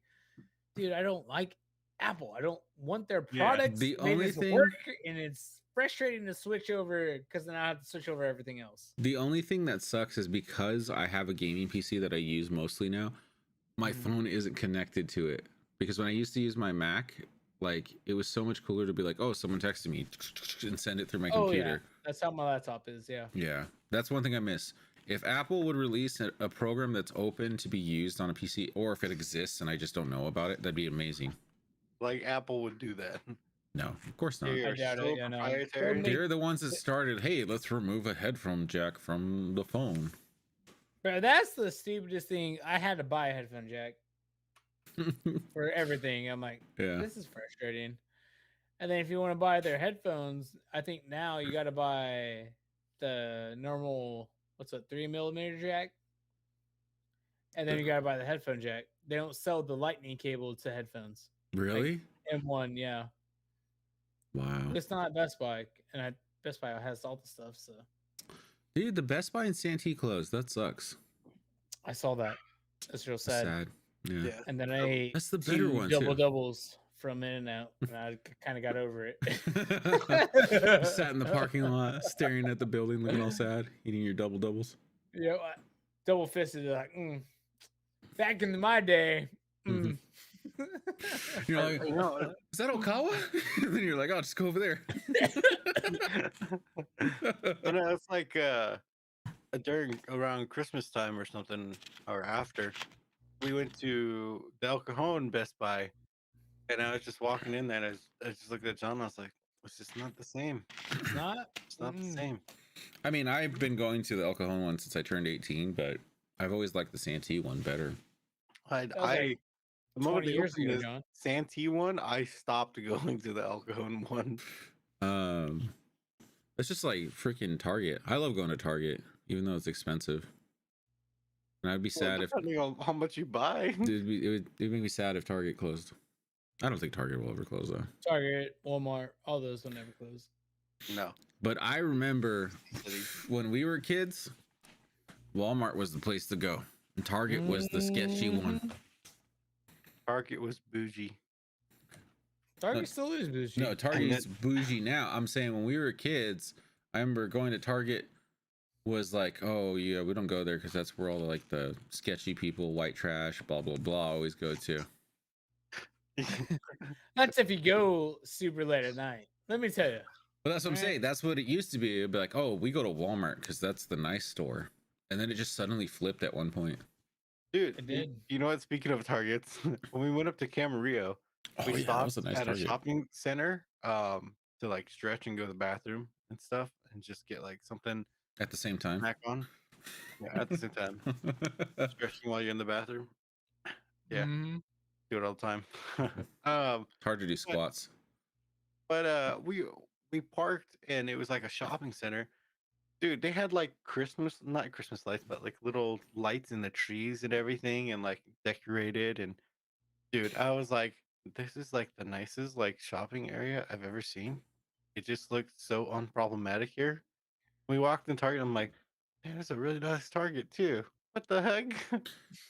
dude, I don't like Apple. I don't want their Yeah, products. the They only just thing- work, and it's frustrating to switch over because then I have to switch over everything else. the only thing that sucks is because I have a gaming PC that I use mostly now. My Mhm. phone isn't connected to it. because when I used to use my Mac, like it was so much cooler to be like, oh, someone texted me and send it through my Oh yeah, computer. that's how my laptop is. Yeah. Yeah, that's one thing I miss. If Apple would release a program that's open to be used on a PC, or if it exists and I just don't know about it, that'd be amazing. Like Apple would do that. No, of course not. They I are doubt so it. Yeah, no. proprietary. Make- They're the ones that started, hey, let's remove a headphone jack from the phone. Bro, that's the stupidest thing. I had to buy a headphone jack for everything. I'm like, Yeah. this is frustrating. And then if you want to buy their headphones, I think now you got to buy the normal, what's a 3mm jack, and then you got to buy the headphone jack. They don't sell the lightning cable to headphones. Really? M1, yeah. Wow. It's not at Best Buy, and Best Buy has all the stuff. So Dude, the Best Buy in Santee closed. That sucks. I saw that. That's real That's sad. sad. Yeah. Yeah. And then I ate That's the better 2 one, double too. doubles from In-N-Out, and I kind of got over it. Sat in the parking lot, staring at the building, looking all sad, eating your double doubles. Yeah, double fisted, like, back in my day. Mhm. You're like, You know, is that Okawa? And then you're like, oh, just go over there. I know it's like during around Christmas time or something or after, we went to the El Cajon Best Buy, and I was just walking in there, and I just looked at John, and I was like, it's just not the same. It's not. It's not the same. I mean, I've been going to the El Cajon one since I turned 18, but I've always liked the Santee one better. was like The moment 20 they years opened ago, the John. Santee one, I stopped going to the El Cajon one. It's just like freaking Target. I love going to Target, even though it's expensive. And I'd be sad if Depending on how much you buy. it'd make me sad if Target closed. I don't think Target will ever close though. Target, Walmart, all those will never close. No. But I remember when we were kids, Walmart was the place to go. And Target was the sketchy one. Target was bougie. Target still is bougie. No, Target is bougie now. I'm saying when we were kids, I remember going to Target was like, oh yeah, we don't go there because that's where all the, like the sketchy people, white trash, blah blah blah, always go to. That's if you go super late at night. Let me tell you. But that's what I'm saying. That's what it used to be. It'd be like, oh, we go to Walmart because that's the nice store. And then it just suddenly flipped at one point. Dude, It did. you know what? Speaking of Targets, when we went up to Camarillo, Oh we yeah, that was stopped a nice at a Target. shopping center to like stretch and go to the bathroom and stuff and just get like something At the same time. snack on. Yeah, at the same time. Stretching while you're in the bathroom. Yeah. Mhm. Do it all the time. Hard to do squats. But we parked and it was like a shopping center. Dude, they had like not Christmas lights, but like little lights in the trees and everything and like decorated. And dude, I was like, this is like the nicest like shopping area I've ever seen. It just looked so unproblematic here. We walked in Target, I'm like, man, it's a really nice Target too. What the heck?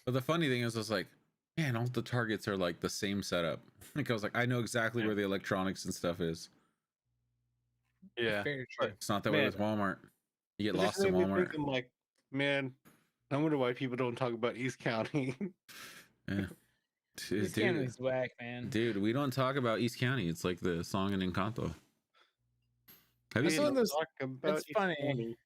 But the funny thing is, I was like, man, all the Targets are like the same setup. Like I was like, I know exactly Yeah. where the electronics and stuff is. Yeah. Very true. It's not that way Man. with Walmart. You get It just lost in made me Walmart. think, I'm like, man, I wonder why people don't talk about East County. Yeah. This County's whack, man. Dude, we don't talk about East County. It's like the song in Encanto. Have you That's seen one of those- Talk about it's East funny. County.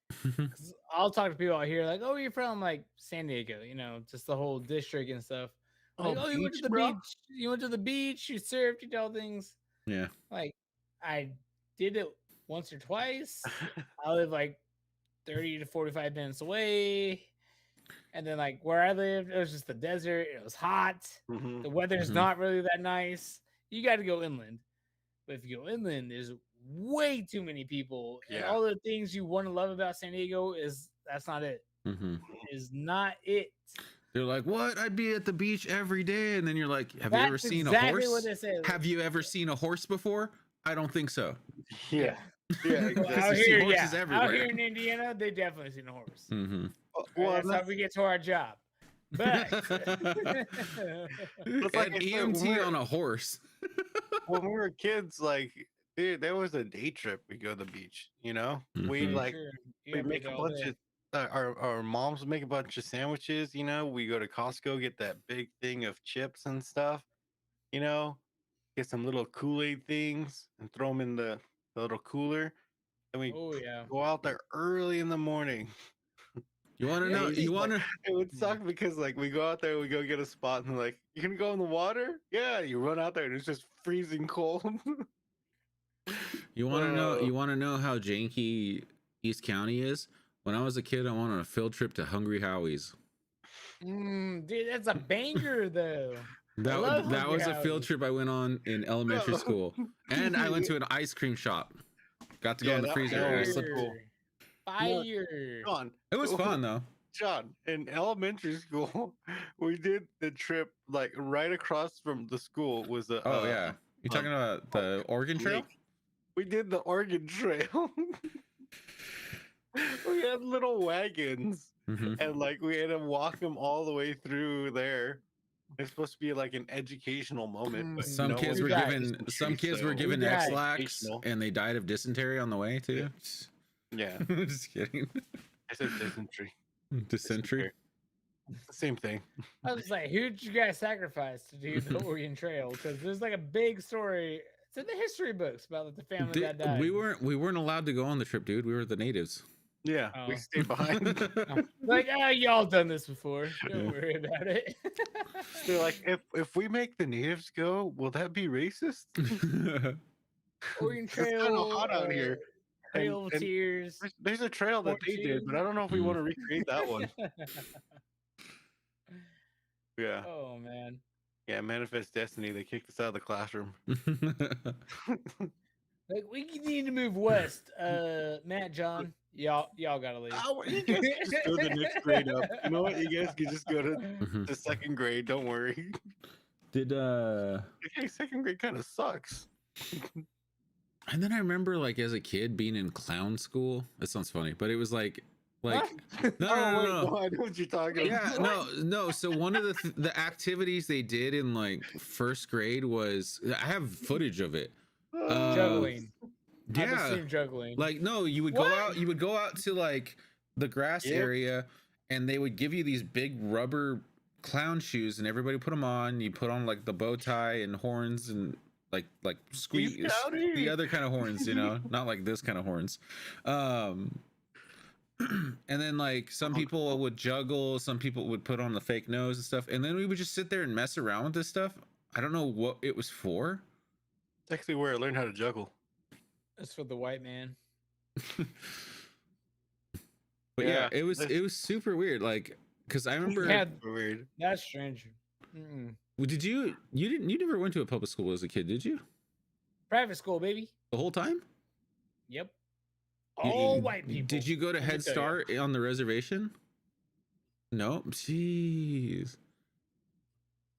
'Cause I'll talk to people out here like, oh, you're from like San Diego, you know, just the whole district and stuff. Like, oh, you went to the bro? beach. You went to the beach. You surfed. You did all things. Yeah. Like, I did it once or twice. I live like 30 to 45 minutes away. And then, like, where I lived, it was just the desert. It was hot. Mhm. The weather's Mhm. not really that nice. You got to go inland. But if you go inland, there's way too many people. And Yeah. all the things you want to love about San Diego that's not it. Mm-hmm. Is not it. They're like, what? I'd be at the beach every day. And then you're like, have you ever That's seen a exactly horse? what they say. Have you ever seen a horse before? I don't think so. Yeah. Yeah. Well, Exactly. out you see here, horses yeah. everywhere. Out here in Indiana, they definitely seen a horse. Mm-hmm. Well, That's how we get to our job. But It's like- An it's like EMT we're- on a horse. when we were kids, like, dude, there was a day trip. We go to the beach, you know? We Mhm. like Sure, you we gotta make be a all bunch day. of our moms would make a bunch of sandwiches, you know. We go to Costco, get that big thing of chips and stuff. you know, get some little Kool-Aid things and throw them in the little cooler. And we Oh yeah. go out there early in the morning. You want to Yeah, know? It's You just want like, to? it would suck because like we go out there, we go get a spot, and they're like, "You can go in the water." Yeah, you run out there, and it's just freezing cold. You want to know? Uh, You want to know how janky East County is? When I was a kid, I went on a field trip to Hungry Howie's. Dude, that's a banger though. I love That Hungry was a field Howie's. trip I went on in elementary school, and I went to an ice cream shop. Got to go in the that freezer. was area. so cool. Fire. John, It was fun though. John, in elementary school, we did the trip like right across from the school was a. Oh yeah, you talking about the Oregon Trail? lake. We did the Oregon Trail. We had little wagons, Mhm. and like we had to walk them all the way through there. It's supposed to be like an educational moment. But Some no kids one were got given dysentery, so given We got X-Lax educational. and they died of dysentery on the way too. Yeah, Just kidding. I said dysentery. Dysentery. Same thing. I was like, who'd you guys sacrifice to do the Oregon Trail? Because there's like a big story. It's in the history books about like, the family that died. We weren't allowed to go on the trip, dude. We were the natives. Yeah, we Oh. stayed behind. Like, y'all done this before. Don't worry about it. They're like, if we make the natives go, will that be racist? Oregon It's kinda Trail. hot out here. Trail of and Tears. There's a trail that they did, but I don't know if we want to recreate that one. Yeah, Oh man. yeah. Manifest Destiny. They kicked us out of the classroom. Like we need to move west. Matt, John, y'all gotta leave. Oh, you guys can just go to the next grade up. You know what? You guys can just go to Mhm. the second grade. Don't worry. Did Okay, second grade kind of sucks. and then I remember like as a kid being in clown school. That sounds funny, but it was like no, What? no, Oh, no, wait, no. no, I know what you're talking Yeah, about. no. So one of the activities they did in like first grade was I have footage of it. Juggling. I've Yeah, seen juggling. like no, you would What? go out to like the grass Yep. area, and they would give you these big rubber clown shoes, and everybody put them on. You put on like the bow tie and horns and like squeeze County. the other kind of horns, you know, not like this kind of horns. And then like some people would juggle, some people would put on the fake nose and stuff, and then we would just sit there and mess around with this stuff. I don't know what it was for. It's actually where I learned how to juggle. That's for the white man. But yeah, Yeah, it was super weird. Like, because I remember. Yeah, Weird. that's strange. Mm-mm. Did you never went to a public school as a kid, did you? Private school, baby. The whole time? Yep. You- All white people. Did you go to let me Head tell ya. Start on the reservation? No, jeez.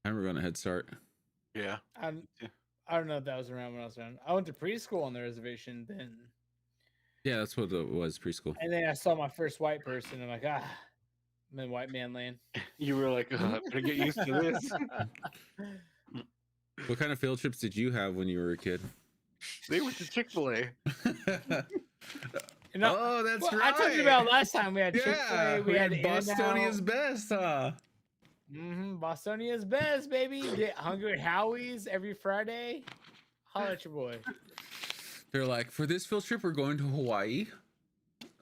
I remember going to Head Start. Yeah. I don't know if that was around when I was around. I went to preschool on the reservation then, Yeah, that's what it was, preschool. and then I saw my first white person. I'm like, I'm in white man land. You were like, I better get used to this. What kind of field trips did you have when you were a kid? They went to Chick-fil-A. You know, Oh, that's well, right. I talked about last time we had Chick-fil-A, Yeah, we had Bostonia's best, huh? Bostonia's best, baby. Get Hungry Howie's every Friday. Holla at your boy. They're like, for this field trip, we're going to Hawaii.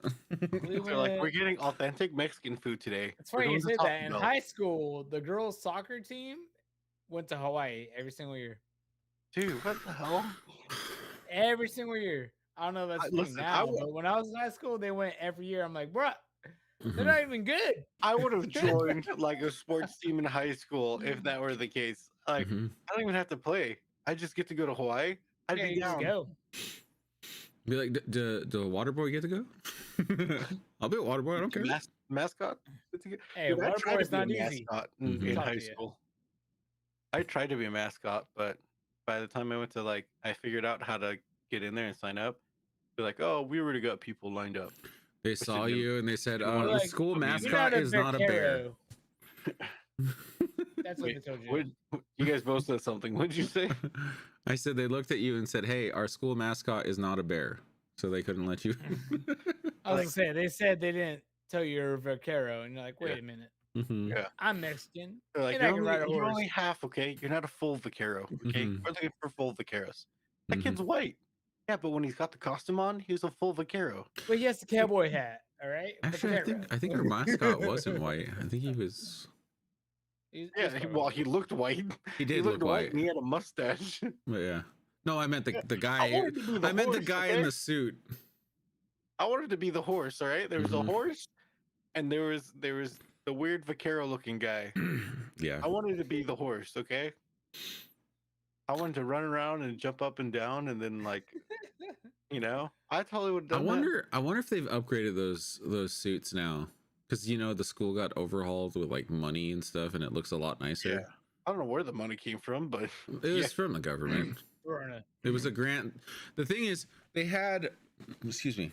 We They're like, went- we're getting authentic Mexican food today. It's We're funny you going to said that. Taco In Bell." high school, the girls' soccer team went to Hawaii every single year. Dude, what the hell? Every single year. I don't know if that's the thing Listen, I now, would- but when I was in high school, they went every year. I'm like, bruh, Mhm. they're not even good. I would have joined like a sports team in high school if that were the case. Like, Mhm. I don't even have to play. I just get to go to Hawaii. I'd Yeah, be you just down. go. Be like, the water boy get to go? I'll be a water boy. I don't care. Mascot. Hey, Dude, I water tried boy's to be a not easy. mascot Mhm. in Talk high to ya. school. I tried to be a mascot, but by the time I went to like, I figured out how to get in there and sign up. Be like, oh, we already got people lined up. They saw didn't- you and they said, didn't the wanna- Like, school You're mascot is not a bear. vaquero. That's what Wait, they told you. what, you guys both said something. What'd you say? I said they looked at you and said, hey, our school mascot is not a bear. So they couldn't let you. I was gonna say they said they didn't tell you you're a vaquero, and you're like, wait a minute. Mhm. Yeah. I'm Mexican. They're like, And I can ride a you're horse. only half, okay? You're not a full vaquero, okay? Mhm. We're looking for full vaqueros. That Mhm. kid's white. Yeah, but when he's got the costume on, he was a full vaquero. But he has the cowboy hat, all right? The Actually, vaquero. I think our mascot wasn't white. I think he was. Yeah, he looked white. He He did looked look white, white. and he had a mustache. But yeah. No, I meant Yeah. the I guy. wanted to be the I meant the horse, guy in okay? the suit. I wanted to be the horse. All right, there was a Mhm. horse, and there was the weird vaquero looking guy. Yeah. I wanted to be the horse. Okay, I wanted to run around and jump up and down, and then I totally would have done that. I wonder if they've upgraded those suits now, because the school got overhauled with like money and stuff, and it looks a lot nicer. Yeah. I don't know where the money came from, but It was yeah. from the government. We're on a- It was a grant. The thing is, they had, excuse me,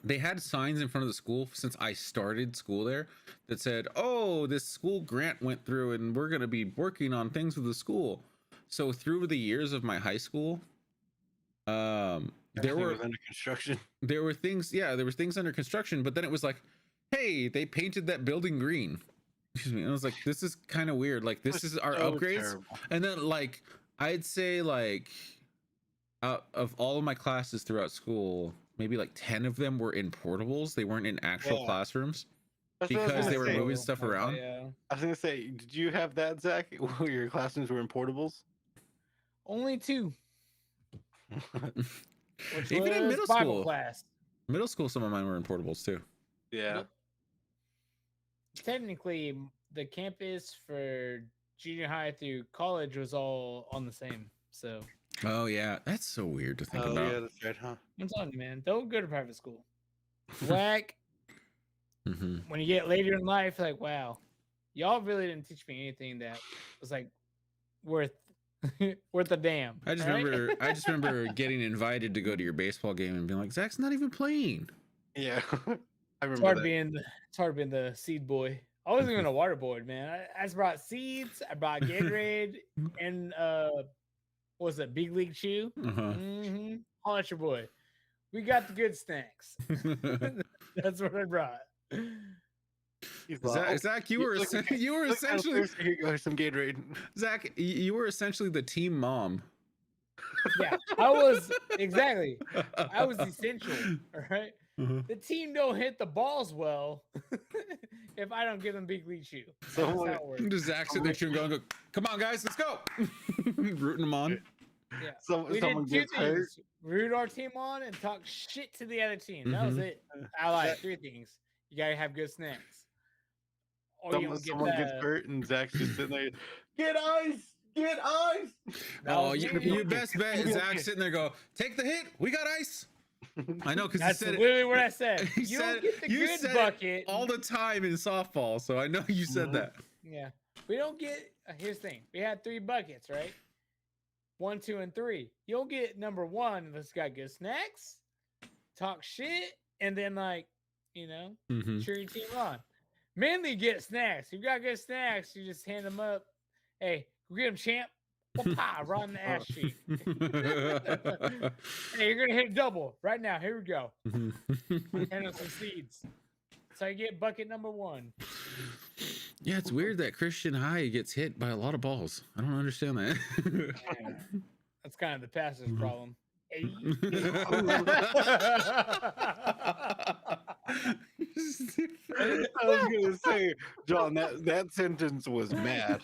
they had signs in front of the school since I started school there that said, "Oh, this school grant went through, and we're gonna be working on things with the school." So through the years of my high school, there Everything were was under construction. there were things, yeah, there was things under construction, but then it was like, hey, they painted that building green. Excuse me. And I was like, this is kind of weird. Like, this is our So upgrades. terrible. And then like I'd say like out of all of my classes throughout school, maybe like 10 of them were in portables. They weren't in actual Yeah. classrooms That's what I was because gonna they were say. moving stuff around. Yeah. I was gonna say, did you have that, Zach? Where your classrooms were in portables? Only 2. Which Even in was middle Bible school. class. Middle school, some of mine were in portables too. Yeah. Yep. Technically, the campus for junior high through college was all on the same. So Oh yeah, that's so weird to think Oh about. yeah, that's right, huh? I'm telling you, man, don't go to private school. Whack. Hmm. When you get later in life, like, wow, y'all really didn't teach me anything that was like worth worth a damn. I just all right? remember I just remember getting invited to go to your baseball game and being like, Zach's not even playing. Yeah. I It's remember hard that. being the seed boy. I wasn't even a water boy, man. I just brought seeds. I brought Gatorade and what was it, Big League Chew? Uh-huh. Mm-hmm. Holla at your boy. We got the good snacks. That's what I brought. He's like, Zach, you look kinda- you were look kinda essentially thirsty. Here you go, some Gatorade. Zach, you were essentially the team mom. Yeah, I was exactly. I was essential. All right. Uh-huh. The team don't hit the balls well if I don't give them Big League Chew. So That's what- how it works. Just Zach sitting there chewing, going, "Come on, guys, let's go!" Rooting them on. Yeah. someone We did 2 gets hurt. things: root our team on and talk shit to the other team. That was Mhm. it. I like 3 things. You gotta have good snacks. Or you Someone don't get gets hurt, and Zach's just sitting there. Get ice! Get ice! That Oh, was you, me. you best bet Zach's sitting there, go, "Take the hit. We got ice." I know because he That's said it. literally what I said. He You said don't get the you good said it bucket. all the time in softball, so I know you said Mhm. that. Yeah. We don't get here's the thing. We had 3 buckets, right? 1, 2, and 3. You don't get number 1 unless you got good snacks, talk shit, and then Mhm. cheer your team on. Mainly get snacks. If you got good snacks, you just hand them up. Hey, go get them, champ. Whoop-ah, right in the ass cheek. Hey, you're gonna hit a double right now. Here we go. Hand us some seeds. So I get bucket number 1. Yeah, it's weird that Christian High gets hit by a lot of balls. I don't understand that. Yeah, that's kind of the passive Mhm. problem. Hey. I was gonna say, John, that sentence was mad.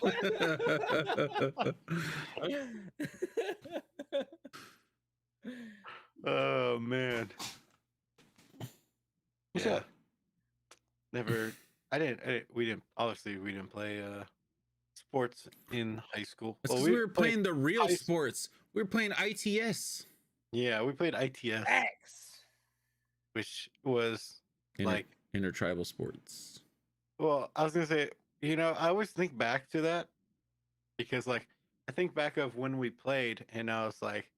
Oh man. Yeah. Never. We didn't play sports in high school. It's Well, 'cause we were played- playing the real high- sports. We were playing ITS. Yeah, we played ITS, X. which was Inter- like, intertribal sports. well, I was gonna say, I always think back to that because, like, I think back of when we played, and I was like,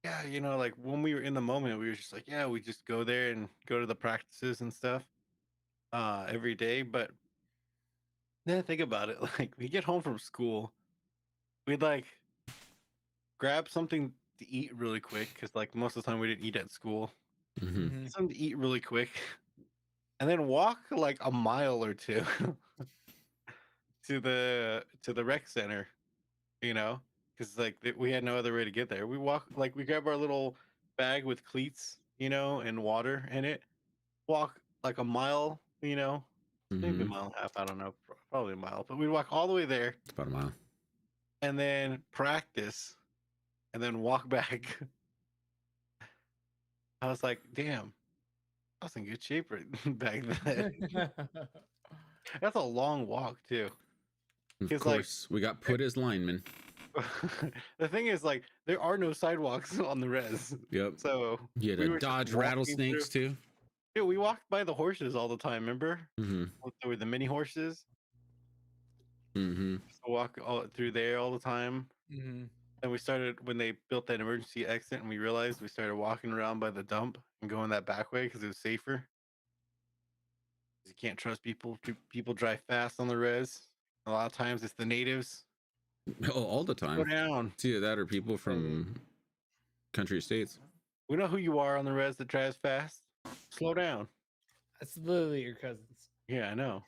yeah, like when we were in the moment, we were just like, yeah, we just go there and go to the practices and stuff every day. But then I think about it, like, we get home from school, we'd like grab something to eat really quick because, like, most of the time we didn't eat at school. Mhm. Mhm. Get something to eat really quick, and then walk like a mile or 2 to the rec center, you know, because like we had no other way to get there. We walk like we grab our little bag with cleats, you know, and water in it. Walk like a mile, you know, maybe a Mm-hmm. mile and a half. I don't know, probably a mile. But we'd walk all the way there It's about a mile. and then practice and then walk back. I was like, damn, I was in good shape back then. That's a long walk too. Of Because like course, we got put as linemen. the thing is, like, there are no sidewalks on the res, Yep. so You had we to were just dodge walking rattlesnakes through. too. Yeah, we walked by the horses all the time. Remember? Mm-hmm. There were the mini horses. Mm-hmm. So walk all through there all the time. Mhm. And we started when they built that emergency exit, and we realized we started walking around by the dump and going that back way because it was safer. You can't trust people. People drive fast on the res. A lot of times it's the natives. Oh, all the Go time. down. It's either that or people from country estates. We know who you are on the res that drives fast. Slow down. That's literally your cousins. Yeah, I know.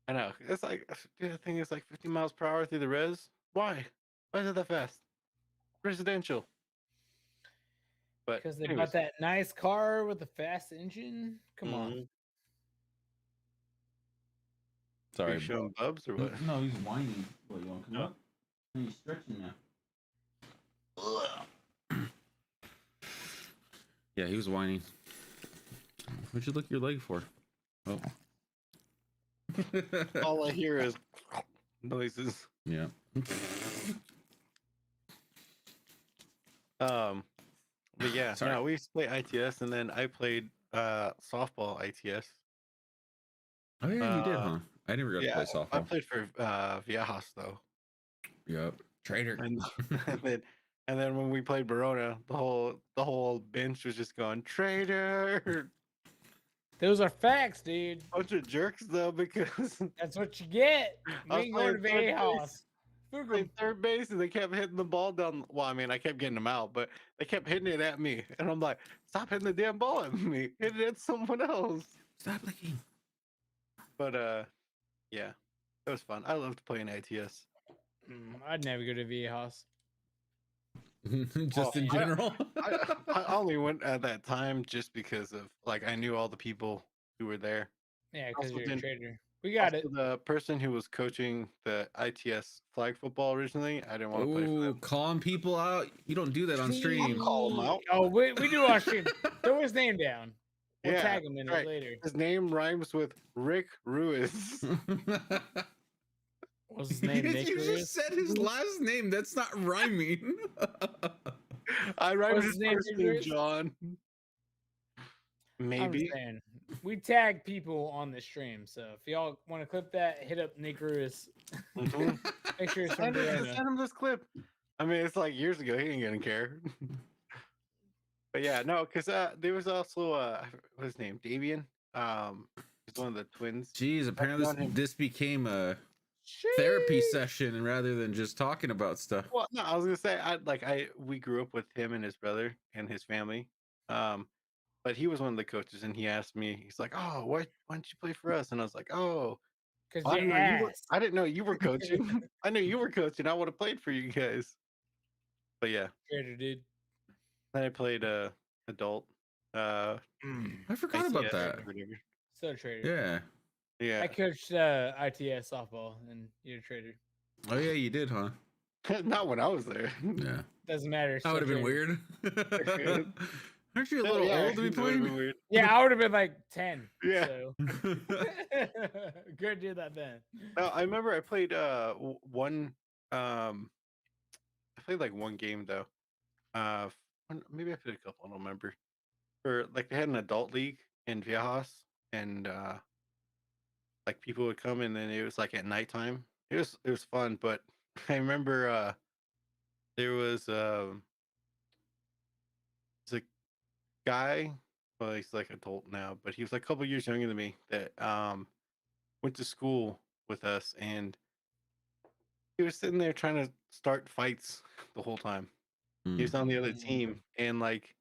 I know. It's like the thing is like 50 miles per hour through the res. Why? Why is it that fast? Residential. But Because they anyways, bought that nice car with a fast engine. Come on. are Sorry, you showing bubs or what? No, he's whining. What, you want to come Oh. up? He's stretching now. Yeah, he was whining. What'd you lick your leg for? Oh. All I hear is noises. Yeah. But yeah, Sorry. no, we used to play ITS, and then I played softball ITS. Oh yeah, you did, huh? I never got to play I softball. played for Viejas though, Yep. Traitor. and and then when we played Verona, the whole bench was just going traitor. Those are facts, dude. Bunch of jerks though, because That's what you get. I was Me going to playing third Vejas. playing third base, and they kept hitting the ball down. Well, I mean, I kept getting them out, but they kept hitting it at me, and I'm like, stop hitting the damn ball at me, hit it at someone else. Stop licking. But yeah, it was fun. I loved playing ITS. I'd never go to Vejas. Just Oh, in general. I only went at that time just because of like I knew all the people who were there. Yeah, because Also you're a didn't- trader. We got Also, it. the person who was coaching the ITS flag football originally, I didn't want to play for Oh, them. calling people out. You don't do that on stream. I'll call him out. Oh, we do on stream. Throw his name down. We'll Yeah, tag him in right. it later. His name rhymes with Rick Ruiz. What's his name? Nick You Ruiz? just said his last name. That's not rhyming. I rhymed What's his his name, first Rick name, Ruiz? John. I'm Maybe. saying, we tag people on the stream, so if y'all want to clip that, hit up Nick Ruiz. Mhm. Make sure it's from Verona. Send him this clip. I mean, it's like years ago. He ain't gonna care. But yeah, no, because there was also what's his name, Davian. He's one of the twins. Jeez, apparently on him. this became a therapy session rather than just talking about stuff. Well, no, I was gonna say we grew up with him and his brother and his family. But he was one of the coaches, and he asked me, he's like, "Oh, why don't you play for us?" And I was like, "Oh, Because I you didn't know you were, asked. I didn't know you were coaching. I knew you were coaching. I would have played for you guys." But yeah, Trader, dude. then I played adult. I forgot about ICS that. or whatever. So trader. Yeah. Yeah, I coached ITS softball, and you're a trader. Oh yeah, you did, huh? not when I was there. Yeah. Doesn't matter. That would have been trader. weird. Aren't you a No, little yeah, old to be it would've been playing? weird. Yeah, I would have been like 10. Yeah. So. Good do that then. No, I remember I played one. I played like one game though. Maybe I played a couple. I don't remember. For like they had an adult league in Viejas, and like people would come, and then it was like at nighttime. It was fun, but I remember there was a guy. Well, he's like adult now, but he was like a couple years younger than me that went to school with us, and he was sitting there trying to start fights the whole time. He was on the other team, and like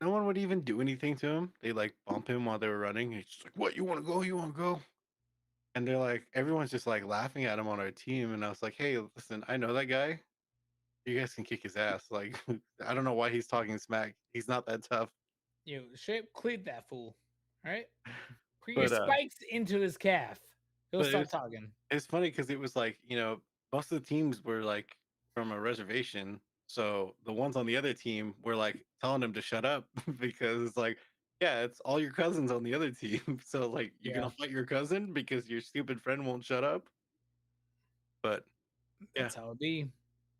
no one would even do anything to him. They like bump him while they were running. He's just like, "What? You want to go? You want to go?" and they're like, everyone's just like laughing at him on our team, and I was like, hey, listen, I know that guy. You guys can kick his ass. Like, I don't know why he's talking smack. He's not that tough. Straight cleat that fool. All right, put your But spikes into his calf. He'll but stop talking. it's funny because it was like, most of the teams were like from a reservation. So the ones on the other team were like telling him to shut up because it's like, yeah, it's all your cousins on the other team. So like, you're Yeah. gonna fight your cousin because your stupid friend won't shut up. But yeah, That's how it be.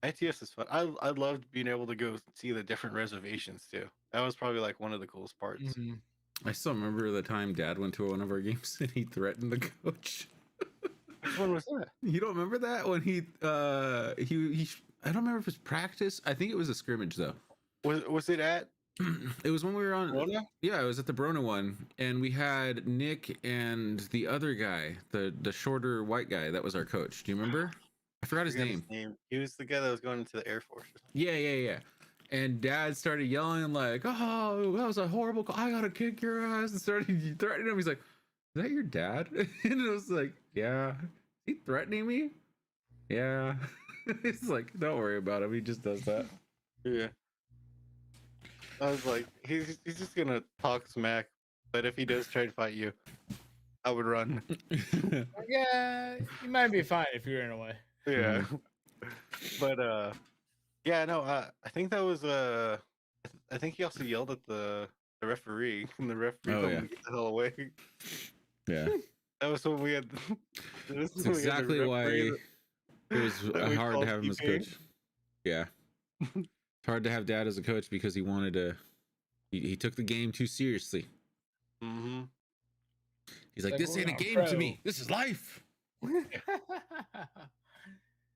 ITS is fun. I loved being able to go see the different reservations too. That was probably like one of the coolest parts. Mhm. I still remember the time Dad went to one of our games and he threatened the coach. Which one was that? You don't remember that when he I don't remember if it's practice. I think it was a scrimmage though. Was it at It was when we were on. Rona? Yeah, it was at the Brona one, and we had Nick and the other guy, the shorter white guy. That was our coach. Do you remember? I forgot his name. He was the guy that was going into the Air Force. Or something. Yeah. And Dad started yelling like, "Oh, that was a horrible call. I gotta kick your ass!" And started threatening him. He's like, "Is that your dad?" And it was like, "Yeah." Is he threatening me? Yeah. It's like, don't worry about him. He just does that. Yeah. I was like, he's just gonna talk smack, but if he does try to fight you, I would run. Yeah, you might be fine if you ran away. Yeah. But yeah, no, I think that was I think he also yelled at the referee, and the referee told him to get the hell away. Yeah. That was when we had. That's exactly why it was that we hard to called have him as T-Pain. coach. Yeah. It's hard to have Dad as a coach because he wanted to. He took the game too seriously. Mm-hmm. He's like, Like, this we're ain't a not game pro." to me. This is life.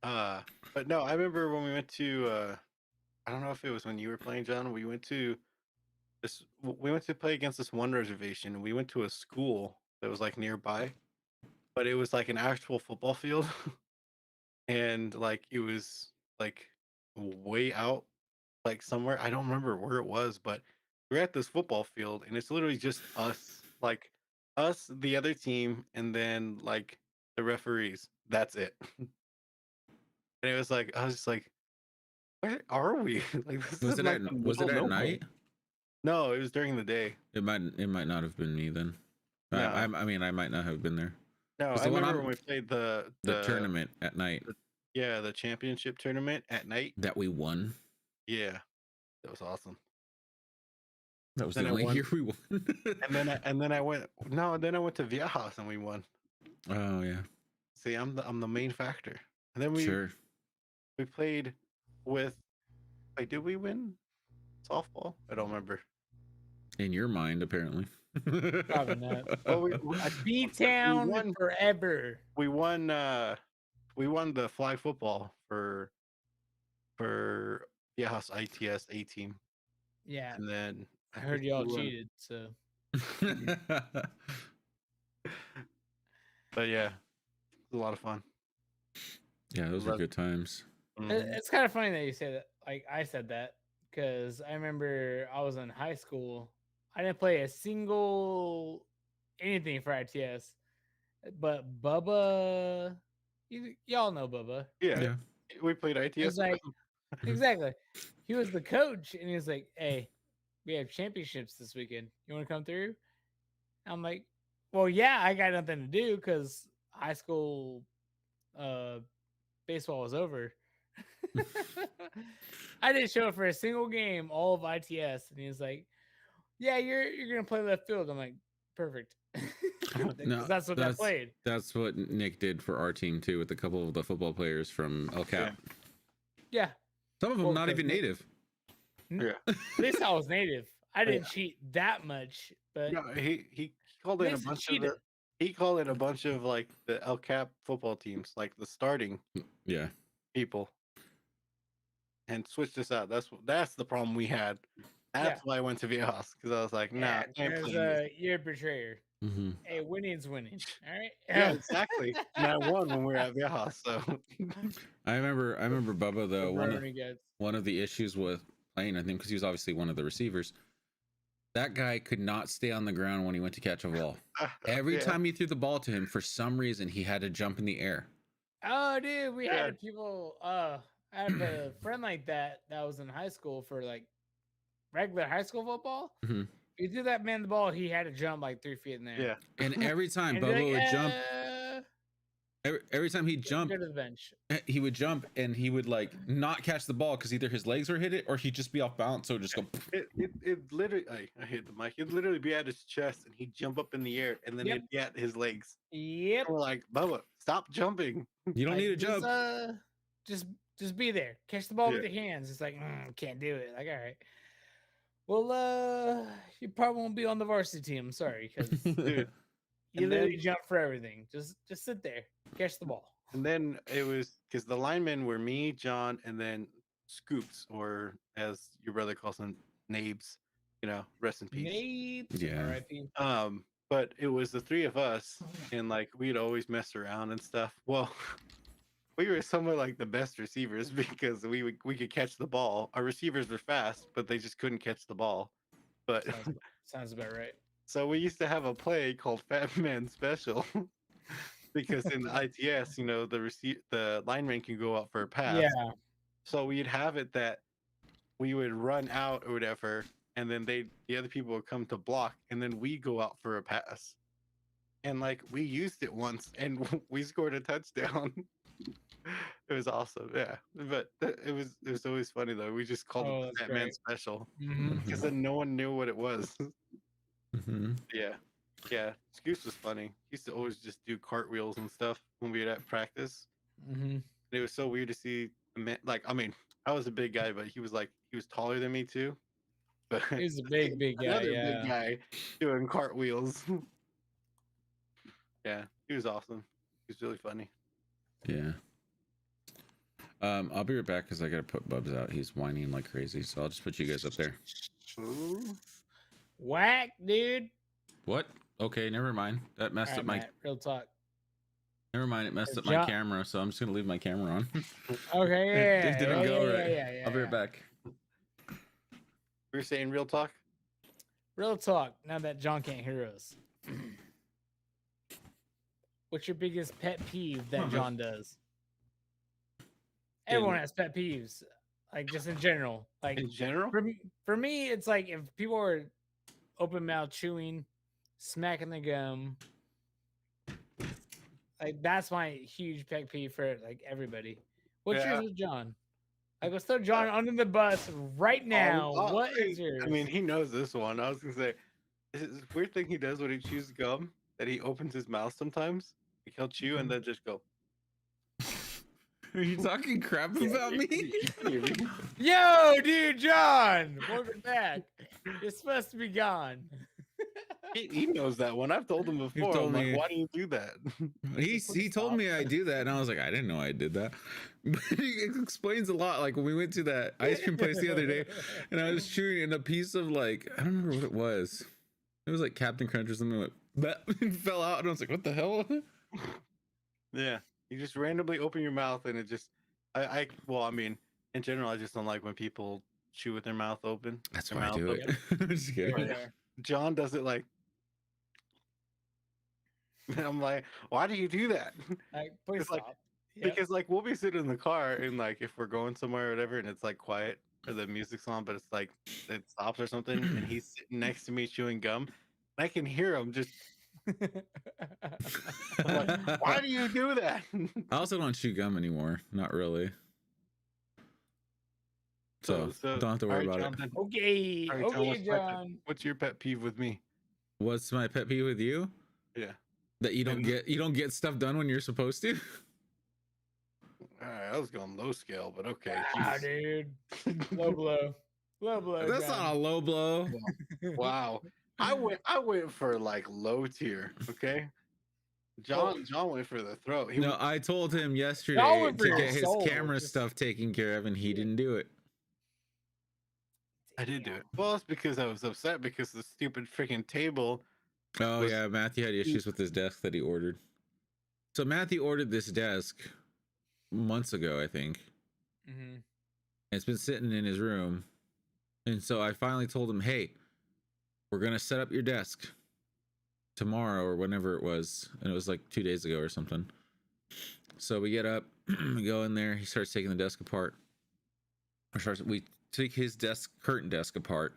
But no, I remember when we went to. I don't know if it was when you were playing, John. We went to this. We went to play against this one reservation. We went to a school that was like nearby, but it was like an actual football field, and like it was like way out, like somewhere. I don't remember where it was, but we're at this football field, and it's literally just us, like us, the other team, and then like the referees. That's it. And it was like I was just like, where are we? Like this Was is it like at the Was it middle at of nowhere. night? No, it was during the day. It might not have been me then. No. I mean, I might not have been there. No, Was I the one remember on- when we played the tournament at night Yeah, the championship tournament at night. that we won. Yeah, that was awesome. That was Then the I only won. year we won. And then I went then I went to Viejas and we won. Oh yeah, See, I'm the main factor. And then we sure. played with. Wait, did we win softball? I don't remember. In your mind, apparently. Probably not. Well, B-Town won. forever. We won the flag football for Viejas ITS A team, Yeah, and then I heard think y'all we won. cheated. So But yeah, it was a lot of fun. Yeah, those were good times. it's kind of funny that you say that. Like I said that because I remember I was in high school. I didn't play a single anything for ITS, but Bubba, y'all know Bubba. Yeah, we played ITS. It's like exactly. He was the coach, and he was like, "Hey, we have championships this weekend. You want to come through?" I'm like, "Well, yeah, I got nothing to do because high school baseball was over." I didn't show up for a single game all of ITS, and he was like, "Yeah, you're gonna play left field." I'm like, "Perfect." No, that's what I played. That's what Nick did for our team too, with a couple of the football players from El Cap. Yeah, Some of them Well, not even native. Yeah. at least I was native. I didn't cheat that much, but No, he called in a Nick's a bunch of cheater. he called in a bunch of like the El Cap football teams, like the starting Yeah. people, and switched us out. That's the problem we had. That's why I went to Viejas because I was like, nah, I can't play this. You're a betrayer. Mm-hmm. Hey, winning's winning. All right. Yeah, exactly. And I won when we were at Viejas. So I remember Bubba though. Brony guys. One of the issues with playing, I think, because he was obviously one of the receivers, That guy could not stay on the ground when he went to catch a ball. Every Yeah. time you threw the ball to him, for some reason, he had to jump in the air. Oh, dude, we Yeah. had people. I had a friend like that was in high school for like regular high school football. Mhm. If you threw that man the ball, he had to jump like 3 feet in there. Yeah. And every time And he'd be Bubba like, would jump, every time he'd go jump, to the bench. he would jump and he would like not catch the ball because either his legs would hit it or he'd just be off balance. So it'd just go. It literally, I hit the mic. It'd literally be at his chest, and he'd jump up in the air, and then Yep. it'd be at his legs. Yep. And we're like, Bubba, stop jumping. You don't Like, need to jump. Just be there. Catch the ball with Yeah. your hands. It's like, can't do it. Like, all right. Well, you probably won't be on the varsity team. Sorry, because Dude. you And literally then- jump for everything. Just sit there, catch the ball. And then it was because the linemen were me, John, and then Scoops, or as your brother calls them, Nabes. You know, rest in peace. Nate, Yeah. R.I.P. But it was the three of us, and like we'd always mess around and stuff. Well, we were somewhat like the best receivers because we could catch the ball. Our receivers were fast, but they just couldn't catch the ball. But Sounds about right. so we used to have a play called Fat Man Special. Because in the ITS, you know, the lineman can go out for a pass. Yeah. So we'd have it that we would run out or whatever, and then the other people would come to block, and then we go out for a pass. And like we used it once, and we scored a touchdown. It was awesome, yeah. But it was always funny though. We just called it that's Fat Man great. Special Mhm. because then no one knew what it was. Mm-hmm. Yeah. Scoops was funny. He used to always just do cartwheels and stuff when we were at practice. Mhm. It was so weird to see a man, like, I mean, I was a big guy, but he was taller than me too. But He's a big guy. another Yeah. big guy doing cartwheels. Yeah, he was awesome. He was really funny. Yeah. I'll be right back because I gotta put Bubs out. He's whining like crazy, so I'll just put you guys up there. Ooh. Whack, dude. What? Okay, never mind. That messed All up right, my. Matt, real talk. Never mind. It messed up my John- camera, so I'm just gonna leave my camera on. Okay, yeah. It didn't yeah, go yeah, right. Yeah, I'll be right back. We were saying real talk. Real talk. Now that John can't hear us, what's your biggest pet peeve that John does? Everyone has pet peeves, like just in general. Like In general, for me, it's like if people are open mouth chewing, smacking the gum. Like that's my huge pet peeve for like everybody. What's Yeah. yours with John? Like let's throw John under the bus right now. What is yours? I mean, he knows this one. I was gonna say, this weird thing he does when he chews gum that he opens his mouth sometimes. Like he'll chew and then just go. Are you talking crap about me? Yo, dude, John, welcome back. You're supposed to be gone. He knows that one. I've told him before. told I'm me. like, why do you do that? He told me I do that, and I was like, I didn't know I did that. But it explains a lot. Like when we went to that ice cream place the other day, and I was chewing, and a piece of like I don't remember what it was. It was like Captain Crunch or something. Like, that fell out, and I was like, what the hell? Yeah, you just randomly open your mouth and it just. Well, I mean, in general, I just don't like when people chew with their mouth open. That's their why I mouth do it. open. Just kidding. Yeah. John does it like. And I'm like, why do you do that? Like, please It's like- stop. Yep. Because like we'll be sitting in the car and like if we're going somewhere or whatever and it's like quiet or the music's on, but it's like it stops or something, and he's sitting next to me chewing gum, and I can hear him just. I'm like, why do you do that? I also don't chew gum anymore. Not really. So, don't have to worry alright, about it. Jonathan, Okay, All right, John, okay, John. what's your pet peeve with me? What's my pet peeve with you? Yeah. That you don't get stuff done when you're supposed to. All right, I was going low scale, but okay. Ah, Jesus. dude. Low blow. Low blow. That's John. not a low blow. Wow. I went for like low tier, okay? John went for the throat. He No, went- I told him yesterday Y'all went for to your get his soul, camera just- stuff taken care of, and he didn't do it. I did do it. Well, it's because I was upset because the stupid freaking table. Oh Was- yeah, Matthew had issues with his desk that he ordered. So Matthew ordered this desk months ago, I think. Mhm. It's been sitting in his room, and so I finally told him, "Hey, we're gonna set up your desk tomorrow or whenever it was, and it was like 2 days ago or something. So we get up, we go in there. He starts taking the desk apart. We take his desk, curtain desk apart,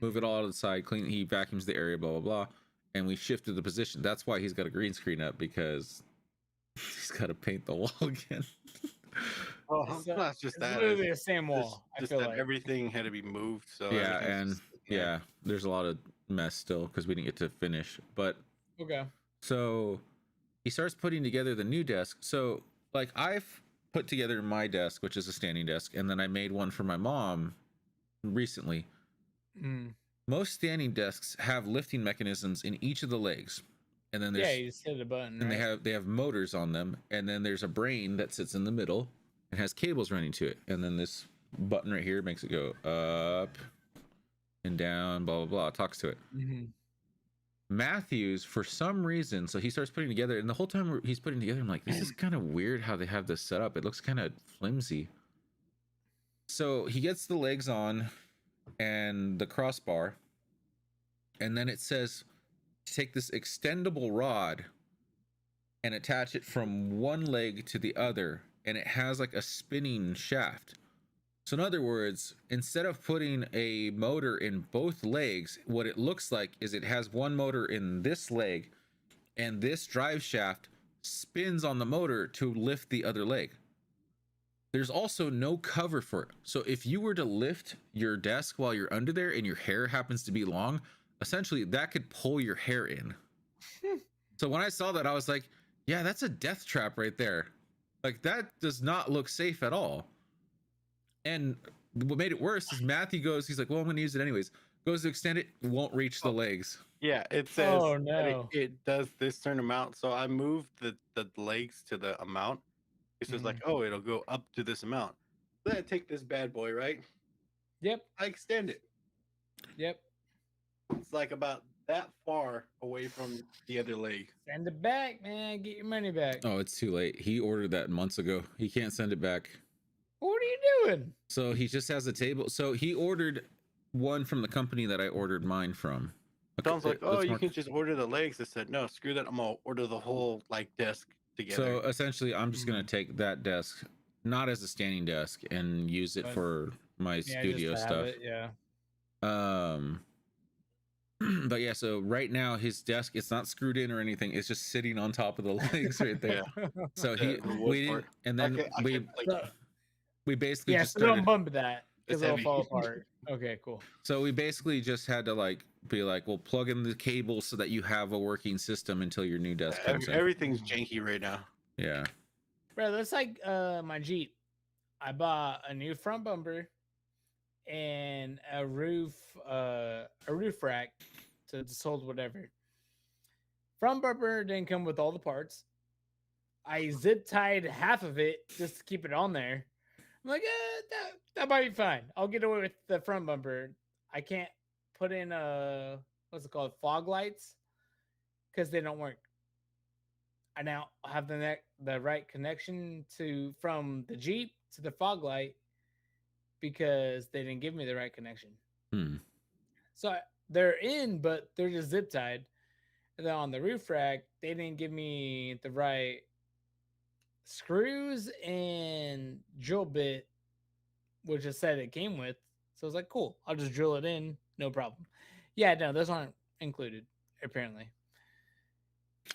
move it all to the side, clean. He vacuums the area, blah blah blah, and we shifted the position. That's why he's got a green screen up, because he's got to paint the wall again. Well, It's, it's not just it's that. literally the same wall. I Just feel that like. everything had to be moved. So Yeah, everything's and just, yeah. there's a lot of mess still because we didn't get to finish. But Okay. so he starts putting together the new desk. So like I've put together my desk, which is a standing desk, and then I made one for my mom recently. Mm. Most standing desks have lifting mechanisms in each of the legs, and then Yeah, there's you just hit a button. and Right? they have motors on them, and then there's a brain that sits in the middle and has cables running to it, and then this button right here makes it go up and down, blah blah blah, talks to it. Mm-hmm. Matthews, for some reason, so he starts putting together, and the whole time he's putting together, I'm like, this is kind of weird how they have this set up. It looks kind of flimsy. So he gets the legs on and the crossbar, and then it says take this extendable rod and attach it from one leg to the other, and it has like a spinning shaft. So in other words, instead of putting a motor in both legs, what it looks like is it has one motor in this leg, and this drive shaft spins on the motor to lift the other leg. There's also no cover for it. So if you were to lift your desk while you're under there and your hair happens to be long, essentially that could pull your hair in. So when I saw that, I was like, yeah, that's a death trap right there. Like that does not look safe at all. And what made it worse is Matthew goes, he's like, well, I'm going to use it anyways. Goes to extend it, won't reach the legs. Yeah, it says Oh, that no. it does this certain amount. So I moved the legs to the amount. It says like, oh, it'll go up to this amount. Then I take this bad boy, right? Yep. I extend it. Yep. It's like about that far away from the other leg. Send it back, man. Get your money back. Oh, it's too late. He ordered that months ago. He can't send it back. What are you doing? So he just has a table. So he ordered one from the company that I ordered mine from. Sounds like, oh, That's you more- can just order the legs. I said, no, screw that. I'm gonna order the whole like desk together. So essentially, I'm just gonna take that desk, not as a standing desk, and use it But- for my studio just to have stuff. it, yeah. But yeah, so right now his desk, it's not screwed in or anything. It's just sitting on top of the legs right there. So The wood we didn't, part. and then I we can, like, we basically Yeah, just so don't started. bump that because It's it'll heavy. fall apart. Okay, cool. So we basically just had to like be like, well, plug in the cable so that you have a working system until your new desk comes in. everything's janky right now. Yeah. Bro, that's like my Jeep. I bought a new front bumper and a roof rack to just hold whatever. Front bumper didn't come with all the parts. I zip tied half of it just to keep it on there. I'm like, that might be fine. I'll get away with the front bumper. I can't put in what's it called, fog lights, because they don't work. I now have the right connection from the Jeep to the fog light because they didn't give me the right connection. So they're in, but they're just zip tied. And then on the roof rack, they didn't give me the right screws and drill bit, which I said it came with. So I was like, cool, I'll just drill it in, no problem. Yeah, no, those aren't included, apparently.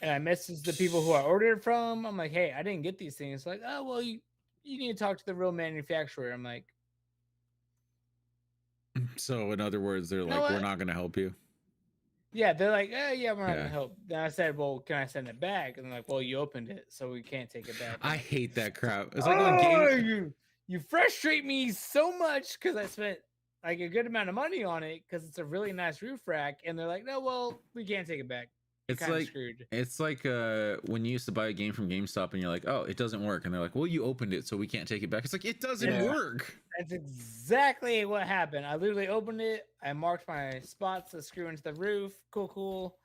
And I messaged the people who I ordered from. I'm like, hey, I didn't get these things. Like, oh, well, you need to talk to the real manufacturer. I'm like, So in other words, they're like, we're not going to help you. yeah, they're like, oh, yeah, we're not Yeah. going to help. Then I said, well, can I send it back? And they're like, well, you opened it, so we can't take it back. I hate that crap. It's like when you frustrate me so much because I spent like a good amount of money on it because it's a really nice roof rack. And they're like, no, well, we can't take it back. it's Kinda like screwed. it's like when you used to buy a game from GameStop and you're like, oh, it doesn't work, and they're like, well, you opened it, so we can't take it back. It's like, it doesn't Yeah. work. That's exactly what happened. I literally opened it. I marked my spots to screw into the roof. Cool.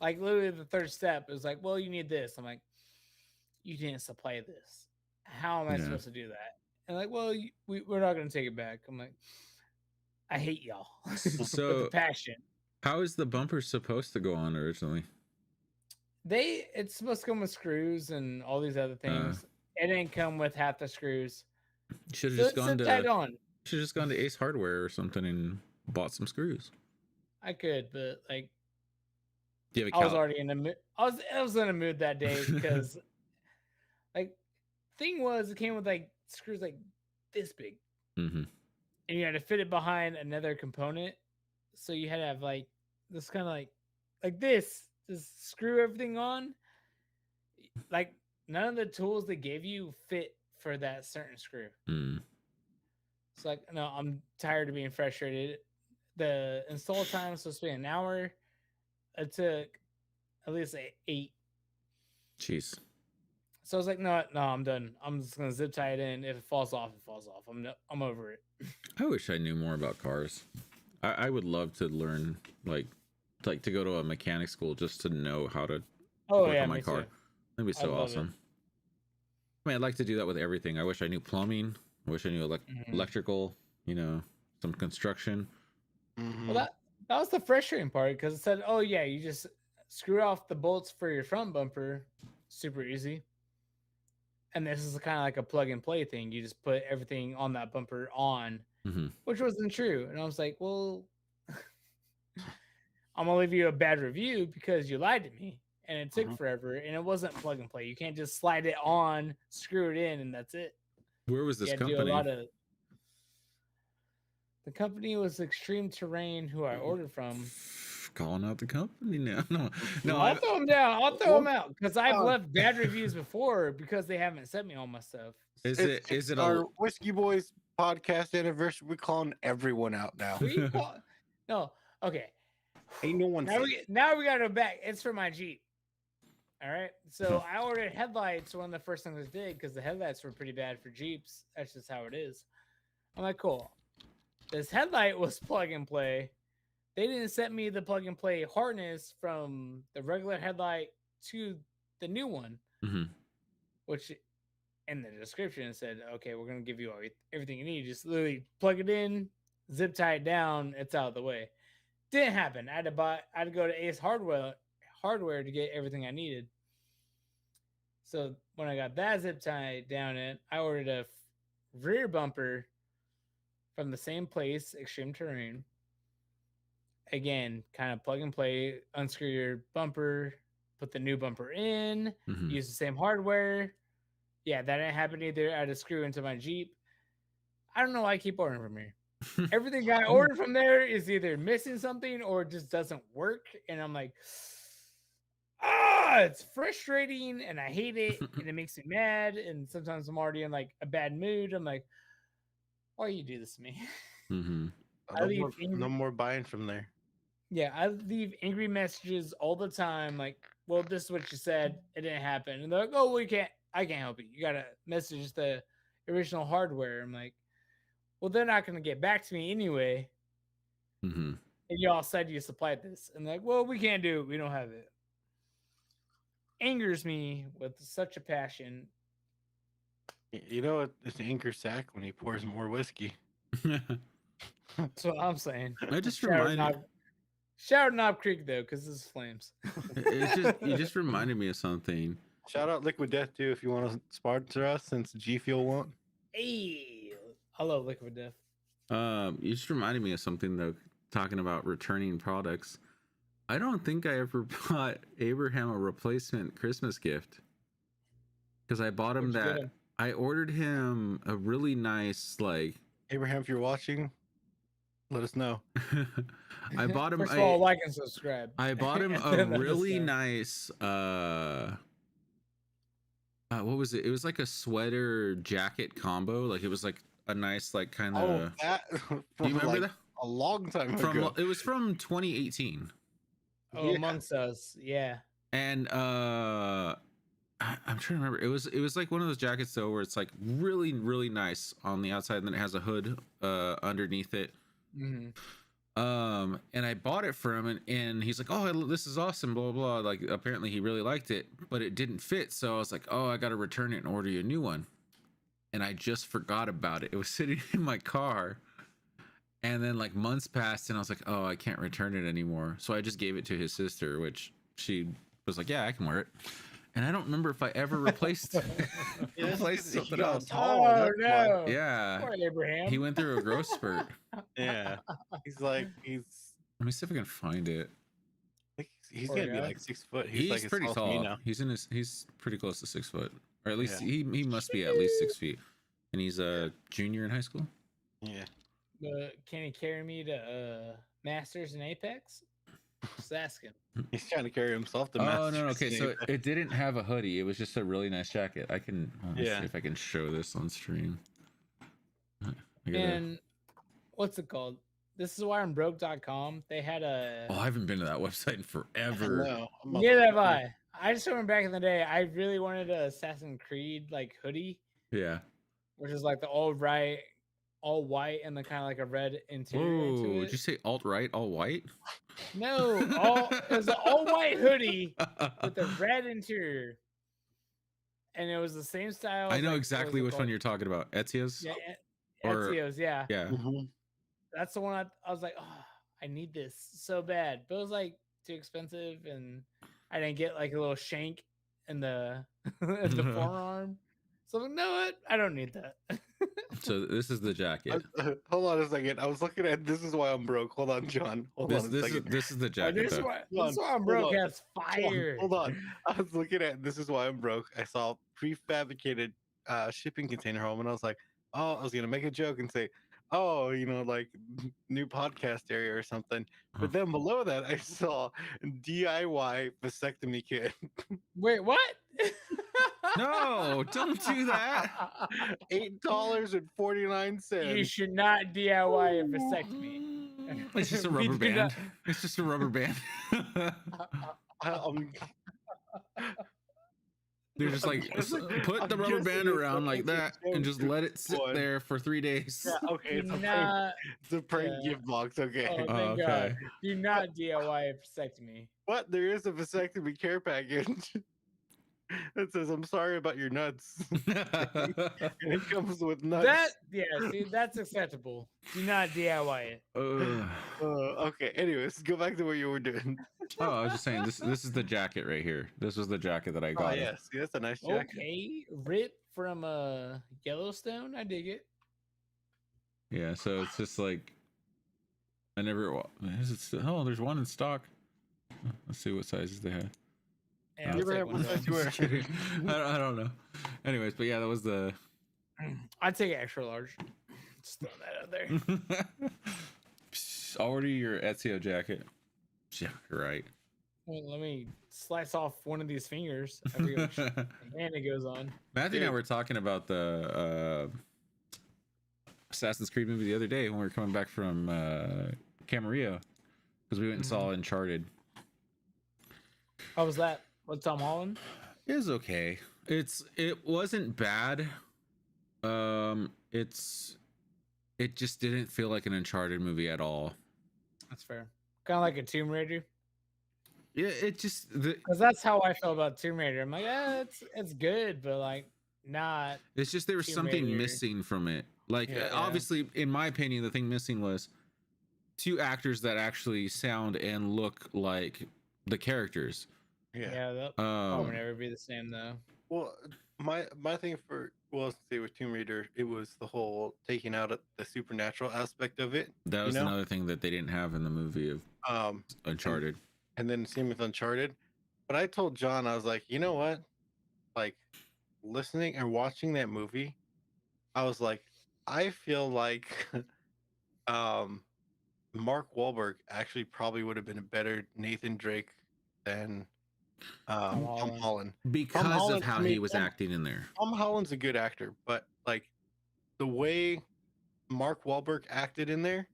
Like literally the third step is like, well, you need this. I'm like, you didn't supply this. How am I Yeah. supposed to do that? And like, well, we're not going to take it back. I'm like, I hate y'all. So- with the passion. How is the bumper supposed to go on originally? It's supposed to come with screws and all these other things. It didn't come with half the screws, Should have so just it's gone tied to on. should have just gone to Ace Hardware or something and bought some screws. I could, but like Do you have a I was already in the mood. I was in a mood that day because like thing was it came with like screws like this big, Mm-hmm. and you had to fit it behind another component. So you had to have like this kind of like this, just screw everything on. Like none of the tools they gave you fit for that certain screw. Mm. It's like no, I'm tired of being frustrated. The install time was supposed to be an hour. It took at least 8. Jeez. So I was like, no, I'm done. I'm just gonna zip tie it in. If it falls off, it falls off. I'm over it. I wish I knew more about cars. I would love to learn like to go to a mechanic school just to know how to Oh work yeah, on my me car. too. That'd be so I'd love it. awesome. I mean, I'd like to do that with everything. I wish I knew plumbing. I wish I knew Mhm. electrical. You know, some construction. Well, that was the frustrating part because it said, oh yeah, you just screw off the bolts for your front bumper, super easy. And this is kind of like a plug and play thing. You just put everything on that bumper on, Mm-hmm. which wasn't true. And I was like, well, I'm gonna leave you a bad review because you lied to me, and it took forever, and it wasn't plug and play. You can't just slide it on, screw it in, and that's it. Where was this You had to do company? a lot of. The company was Extreme Terrain, who I ordered from. Calling out the company now. No, I'll throw them down. I'll throw them out because I've left bad reviews before because they haven't sent me all my stuff. Is it our Whiskey Boys podcast anniversary? We're calling everyone out now. No, okay. Ain't no one. Now we gotta go back. It's for my Jeep. All right. So I ordered headlights. One of the first things I did because the headlights were pretty bad for Jeeps. That's just how it is. I'm like, cool. This headlight was plug and play. They didn't send me the plug and play harness from the regular headlight to the new one, which in the description it said, okay, we're going to give you everything you need. Just literally plug it in, zip tie it down. It's out of the way. Didn't happen. I had to go to Ace Hardware to get everything I needed. So when I got that zip tie down I ordered a rear bumper from the same place, Extreme Terrain. Again, kind of plug and play, unscrew your bumper, put the new bumper in, use the same hardware. Yeah, that didn't happen either. I had to screw into my Jeep. I don't know why I keep ordering from here. Everything I ordered from there is either missing something or it just doesn't work. And I'm like, it's frustrating and I hate it and it makes me mad. And sometimes I'm already in like a bad mood. I'm like, why you do this to me? No more buying from there. Yeah, I leave angry messages all the time. Like, well, this is what you said. It didn't happen. And they're like, oh, I can't help you. You got to message the original hardware. I'm like, well, they're not going to get back to me anyway. And y'all said you supplied this. And like, well, we can't do it. We don't have it. Angers me with such a passion. You know, it's Anchor Sack when he pours more whiskey. That's what I'm saying. I just reminded Shout Knob Creek though, because this is flames. You just reminded me of something. Shout out Liquid Death too if you want to sponsor us since G Fuel won't. Hey, I love Liquid Death. You just reminded me of something though, talking about returning products. I don't think I ever bought Abraham a replacement Christmas gift because I bought him I ordered him a really nice Abraham, if you're watching, let us know. I bought him. First of all, like and subscribe. I bought him a really nice. What was it? It was like a sweater jacket combo. Like it was like a nice kind of. Oh, that. Do you remember that? A long time ago. It was from 2018. Oh, yeah. Amongst Us, yeah. And I'm trying to remember. It was like one of those jackets though, where it's like really really nice on the outside, and then it has a hood underneath it. And I bought it for him, and he's like, "Oh, this is awesome!" Blah blah blah. Like apparently he really liked it, but it didn't fit. So I was like, "Oh, I got to return it and order you a new one." And I just forgot about it. It was sitting in my car, And then like months passed, and I was like, oh, I can't return it anymore. So I just gave it to his sister, which she was like, yeah, I can wear it. And I don't remember if I ever replaced Yeah, replaced he something got else. taller. Oh That's why. no! Yeah, Poor Abraham. he went through a growth spurt. Yeah, he's like Let me see if I can find it. I think he's Poor gonna be guy. like 6 foot. He's like as Pretty tall as me tall. now. He's pretty close to 6 foot, or at least Yeah. he must be at least 6 feet. And he's a junior in high school. Yeah. But can he carry me to Masters and Apex? Just asking. He's trying to carry himself to Oh Masters. no, okay. and So Apex. it didn't have a hoodie. It was just a really nice jacket. I can let's Yeah. see if I can show this on stream. I gotta- And what's it called? This is why I'm broke.com. They had a oh, I haven't been to that website in forever. No, I'm not neither have looking. I just remember back in the day, I really wanted a Assassin's Creed like hoodie, Yeah. which is like the all white and the kind of like a red interior Whoa, to did it. you say alt right, all white? No, it was an all white hoodie with a red interior, and it was the same style. I as, know like, exactly what was it which one called? you're talking about. Ezio's? Yeah, Or- Ezio's, yeah. Yeah. Mhm. That's the one I was like, oh, I need this so bad, but it was like too expensive, and I didn't get like a little shank in the in the forearm. So I'm like, no, what? I don't need that. So this is the jacket. Hold on a second. I was looking at This Is Why I'm Broke. Hold on, John. Hold on a second. This is the Oh, jacket. this Though. is why I'm Hold broke on. has fire. Hold on. I was looking at This Is Why I'm Broke. I saw prefabricated shipping container home, and I was like, oh, I was gonna make a joke and say, oh, like new podcast area or something. But then below that, I saw DIY vasectomy kit. Wait, what? No, don't do that. $8.49. You should not DIY a vasectomy. It's just a We rubber do band. not- It's just a rubber band. Um, They're just like put the I'm rubber guessing band it's around a like that and just let it sit one. there for 3 days. yeah, okay, Do it's a prank, not, it's a prank yeah. gift box. Okay. oh, thank Oh, God. okay. Do not DIY a vasectomy. But there is a vasectomy care package that says, I'm sorry about your nuts. And it comes with nuts. See, that's acceptable. Do not DIY it. Ugh. Okay, anyways, go back to what you were doing. Oh, I was just saying this is the jacket right here. This was the jacket that I Oh, got. yeah, see, that's a nice jacket. Okay, Rip from Yellowstone. I dig it. Yeah, so it's just like I never. Is it still, oh, there's one in stock. Let's see what sizes they have. Yeah, You I'll ever take have one one of size those. you wear? Just kidding. I don't know. Anyways, but yeah, that was the. I'd take extra large. Just throw that out there. Order your Ezio jacket. Yeah, right. Well, let me slice off one of these fingers. I forget which hand it goes on. Matthew and I Dude. were talking about the Assassin's Creed movie the other day when we were coming back from Camarillo because we went and saw Uncharted. How was that? With Tom Holland? It was okay. It wasn't bad. It just didn't feel like an Uncharted movie at all. That's fair. Kind of like a Tomb Raider. Yeah, it just Because that's how I felt about Tomb Raider. I'm like, it's good, but like not. it's just there was Tomb something Raider. missing from it. Like Yeah. obviously, in my opinion, the thing missing was two actors that actually sound and look like the characters. Yeah, that will Um, never be the same though. Well, my thing for say with Tomb Raider, it was the whole taking out the supernatural aspect of it. that was know? another thing that they didn't have in the movie of Uncharted. And then same with Uncharted. But I told John, I was like, you know what? Like listening and watching that movie, I was like, I feel like Mark Wahlberg actually probably would have been a better Nathan Drake than Tom Holland. Holland. Because Holland, of how I mean, he was acting in there. Tom Holland's a good actor, but like the way Mark Wahlberg acted in there,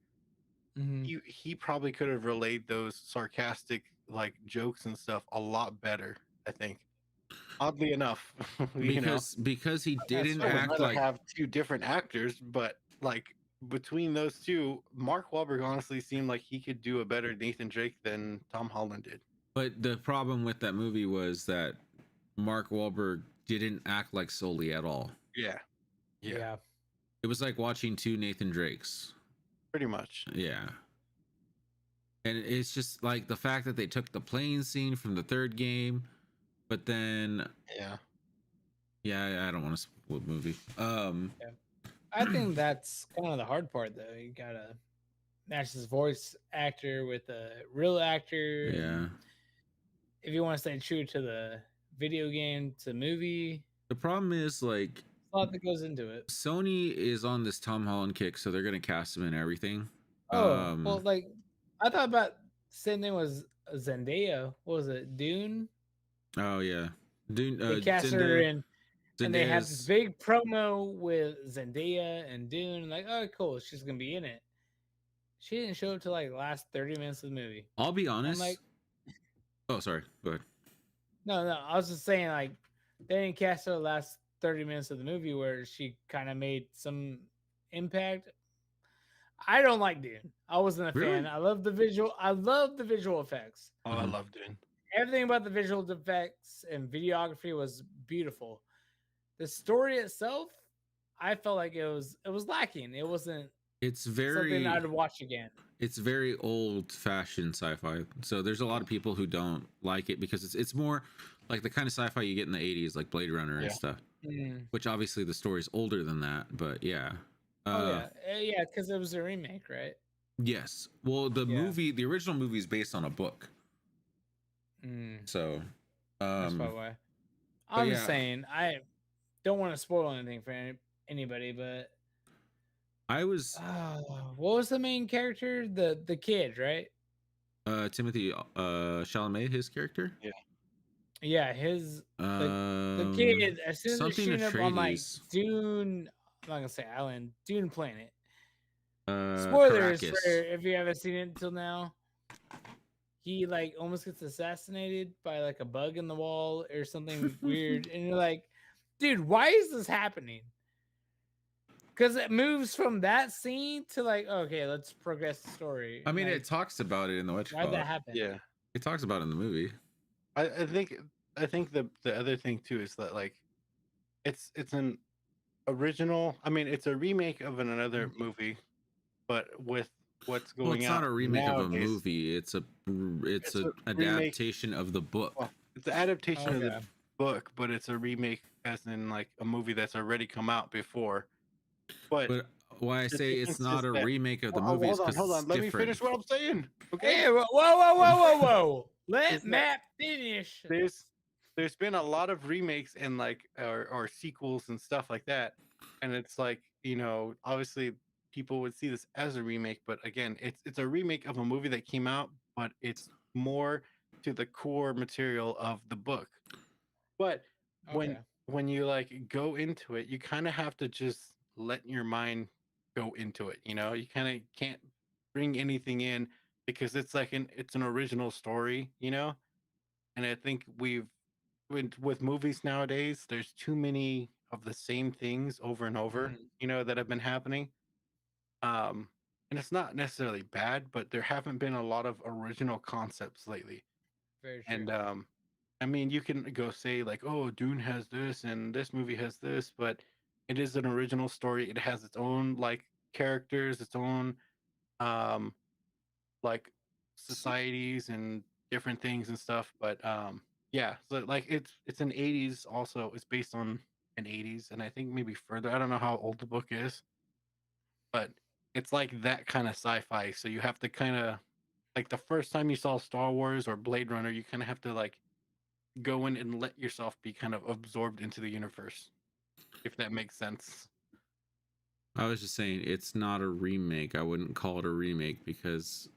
Mhm. he probably could have relayed those sarcastic like jokes and stuff a lot better, I think. Oddly enough, Because he didn't I would act rather like have two different actors, but like between those two, Mark Wahlberg honestly seemed like he could do a better Nathan Drake than Tom Holland did. But the problem with that movie was that Mark Wahlberg didn't act like Sully at all. Yeah. Yeah. It was like watching two Nathan Drakes. pretty much. Yeah. And it's just like the fact that they took the plane scene from the third game, but then Yeah. I don't want to spoil the movie. Yeah. I think that's kind of the hard part, though. You gotta match this voice actor with a real actor. Yeah. If you want to stay true to the video game to movie, The problem is like a lot that goes into it. Sony is on this Tom Holland kick, so they're gonna cast him in everything. Oh, well, like I thought about same thing was Zendaya. What was it? Dune? Oh yeah. Dune, They cast her in, and they had this Zendaya's- big promo with Zendaya and Dune. Like, oh, cool, she's gonna be in it. She didn't show up till like the last 30 minutes of the movie. I'll be honest. like- oh, sorry. Go ahead. No, I was just saying, like, they didn't cast her the last 30 minutes of the movie where she kind of made some impact. I don't like Dune. I wasn't a fan. Really? I love the visual. I love the visual effects. Oh, I love Dune. Everything about the visual effects and videography was beautiful. The story itself, I felt like it was lacking. It wasn't It's very something I'd watch again. it's very old-fashioned sci-fi. So there's a lot of people who don't like it because it's more like the kind of sci-fi you get in the 80s, like Blade Runner and Yeah. stuff. Mm. Which obviously the story's older than that, but yeah. Yeah, because it was a remake, right? Yes. Well, the original movie is based on a book. So That's probably why. I'm just saying, I don't want to spoil anything for anybody, but I was what was the main character? The kid, right? Timothy Chalamet, his character. Yeah, his the kid. As soon as they're something shooting up on like Atreides. Dune, I'm not gonna say island, Dune planet. Spoilers Caracas. for if you haven't seen it until now. He like almost gets assassinated by like a bug in the wall or something weird, and you're like, dude, why is this happening? Because it moves from that scene to like, okay, let's progress the story. I mean, like, it talks about it in the why'd that happen? Yeah. It talks about it in the movie. I think the other thing too is that like it's an original. I mean, it's a remake of another movie, but with what's going Well, it's out not a remake of a nowadays, movie. It's an a remake. adaptation of the book. Well, it's an adaptation of the Okay. book, but it's a remake as in like a movie that's already come out before. But Why I the say it's difference not is a that- remake of the Oh, movie is hold on, because hold on. it's Let me different. finish what I'm saying. Okay. Hey, whoa! Let Is that- Matt finish. There's been a lot of remakes and like or sequels and stuff like that, and it's like, you know, obviously people would see this as a remake, but again, it's a remake of a movie that came out, but it's more to the core material of the book. But Okay. when you like go into it, you kind of have to just let your mind go into it. You know, you kind of can't bring anything in because it's like it's an original story. You know, and I think with movies nowadays, there's too many of the same things over and over. Mhm. You know, that have been happening. And it's not necessarily bad, but there haven't been a lot of original concepts lately. Very true. And I mean, you can go say like, "Oh, Dune has this and this movie has this," but it is an original story. It has its own like characters, its own um like societies and different things and stuff. But yeah, so like it's an 80s also. It's based on an 80s, and I think maybe further. I don't know how old the book is, but it's like that kind of sci-fi. So you have to kind of like the first time you saw Star Wars or Blade Runner, you kind of have to like go in and let yourself be kind of absorbed into the universe, if that makes sense. I was just saying it's not a remake. I wouldn't call it a remake because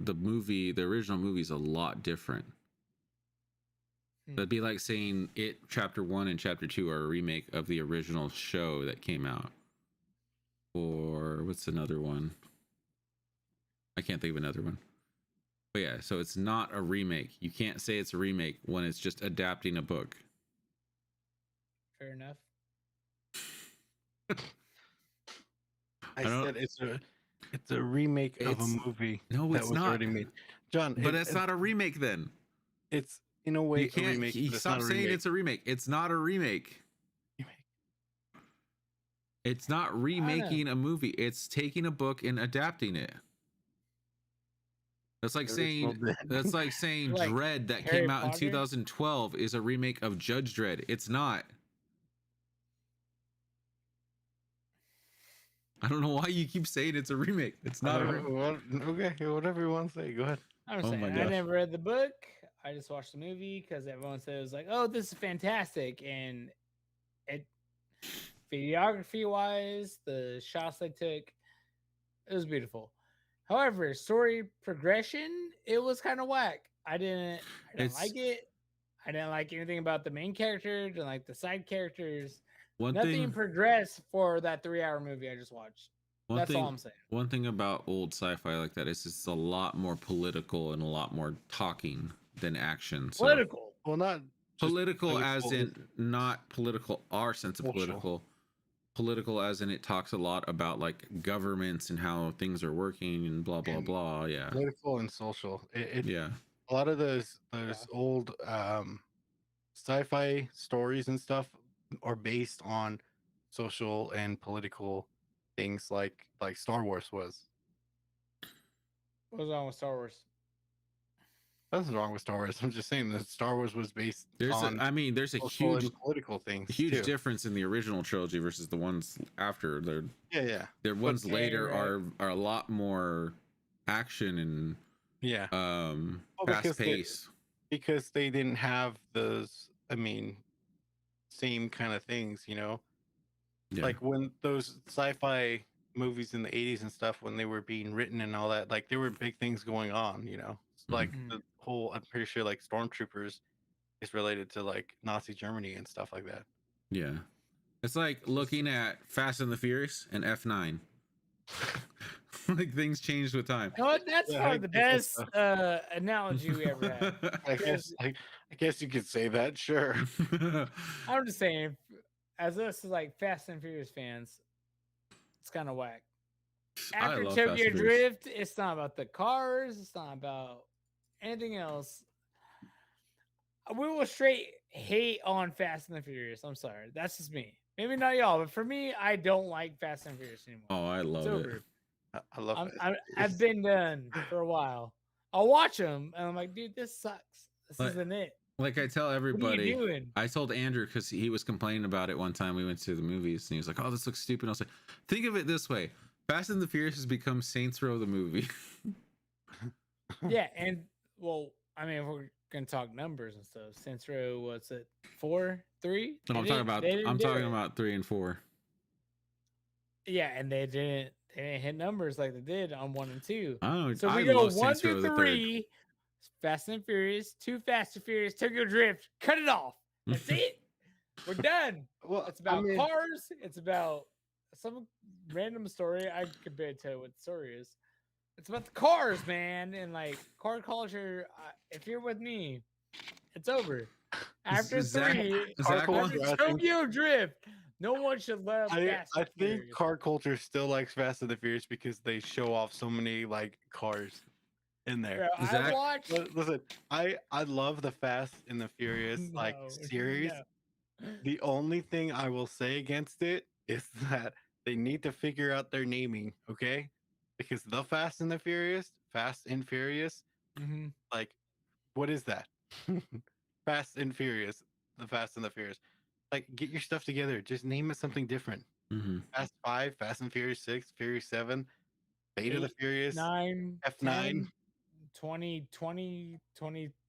the original movie is a lot different. That'd be like saying It Chapter 1 and Chapter 2 are a remake of the original show that came out. Or what's another one? I can't think of another one. But yeah, so it's not a remake. You can't say it's a remake when it's just adapting a book. Fair enough. I don't- said it's a remake of a movie No, that it's was not. already made. John, But that's not a remake then. It's in a way You can't a remake. you but it's stop not a saying remake. it's a remake. It's not a remake. It's not remaking a movie. It's taking a book and adapting it. That's like The original saying did. that's like saying Like Dredd that Harry came out in Potter? 2012 is a remake of Judge Dredd. It's not. I don't know why you keep saying it's a remake. It's not a remake. Okay, whatever you want to say. Go ahead. I'm Oh saying my I gosh. never read the book. I just watched the movie because everyone said it was like, "Oh, this is fantastic," and it videography wise, the shots they took, it was beautiful. However, story progression, it was kind of whack. I didn't It's like it. I didn't like anything about the main character. Didn't like the side characters. one Nothing thing. progressed for that 3-hour movie I just watched. That's all I'm saying. One thing about old sci-fi like that is it's a lot more political and a lot more talking than action. So Political. Well, not just political as in political, not political our sense of social. political as in it talks a lot about like governments and how things are working and blah blah And blah. Yeah. political and social. Yeah. A lot of those Yeah. old sci-fi stories and stuff are based on social and political things, like Star Wars was. What was wrong with Star Wars? Nothing wrong with Star Wars. I'm just saying that Star Wars was based There's on there's a social huge and political things. huge too. difference in the original trilogy versus the ones after. Yeah. The ones Okay, later right. are a lot more action and Yeah. Well, fast because pace. because they didn't have those, same kind of things, Yeah. like when those sci-fi movies in the 80s and stuff, when they were being written and all that, like there were big things going on, like Mhm. the whole, I'm pretty sure like Stormtroopers is related to like Nazi Germany and stuff like that. Yeah. It's like looking at Fast and the Furious and F9. Like things changed with time. You know what? That's Yeah, probably I the guess best analogy we ever had. I guess I guess you could say that, sure. I'm just saying, as us as like Fast and Furious fans, it's kind of whack. I After love Fast Tokyo and Furious. Drift, it's not about the cars. It's not about anything else. We will straight hate on Fast and the Furious. I'm sorry. That's just me. Maybe not y'all, but for me, I don't like Fast and Furious anymore. Oh, I It's love it. over. I love Fast and I've Furious. been done for a while. I'll watch them and I'm like, dude, this sucks. This Like- isn't it. Like I tell What are everybody, you doing? I told Andrew because he was complaining about it one time we went to the movies and he was like, "Oh, this looks stupid." I was like, "Think of it this way: Fast and the Furious has become Saints Row the movie." Yeah, and well, I mean, if we're gonna talk numbers and stuff, Saints Row, what's it? 4, 3? No, I'm talking about 3 and 4. Yeah, and they didn't hit numbers like they did on 1 and 2. Oh, So I we go love 1 Saints Row through the third. 3, Fast and Furious, 2 Fast and Furious, Tokyo Drift, cut it off. That's it. We're done. Well, It's about cars. It's about some random story. I could barely tell you what the story is. It's about the cars, man, and like car culture. If you're with me, it's over. After Zach- 3, Zach after wants- I think- Tokyo Drift, no one should love I Fast and think Furious. car culture still likes Fast and the Furious because they show off so many like cars in there. Bro, I Zach- watched. Listen, I love the Fast and the Furious like No, series. no. The only thing I will say against it is that they need to figure out their naming, okay? Because the Fast and Furious, Mhm. like, what is that? Fast and Furious, the Fast and the Furious. Like, get your stuff together. Just name it something different. Mhm. Fast 5, Fast and Furious 6, Furious 7, Fate of the 8, Furious, 9, F9. 10, 20,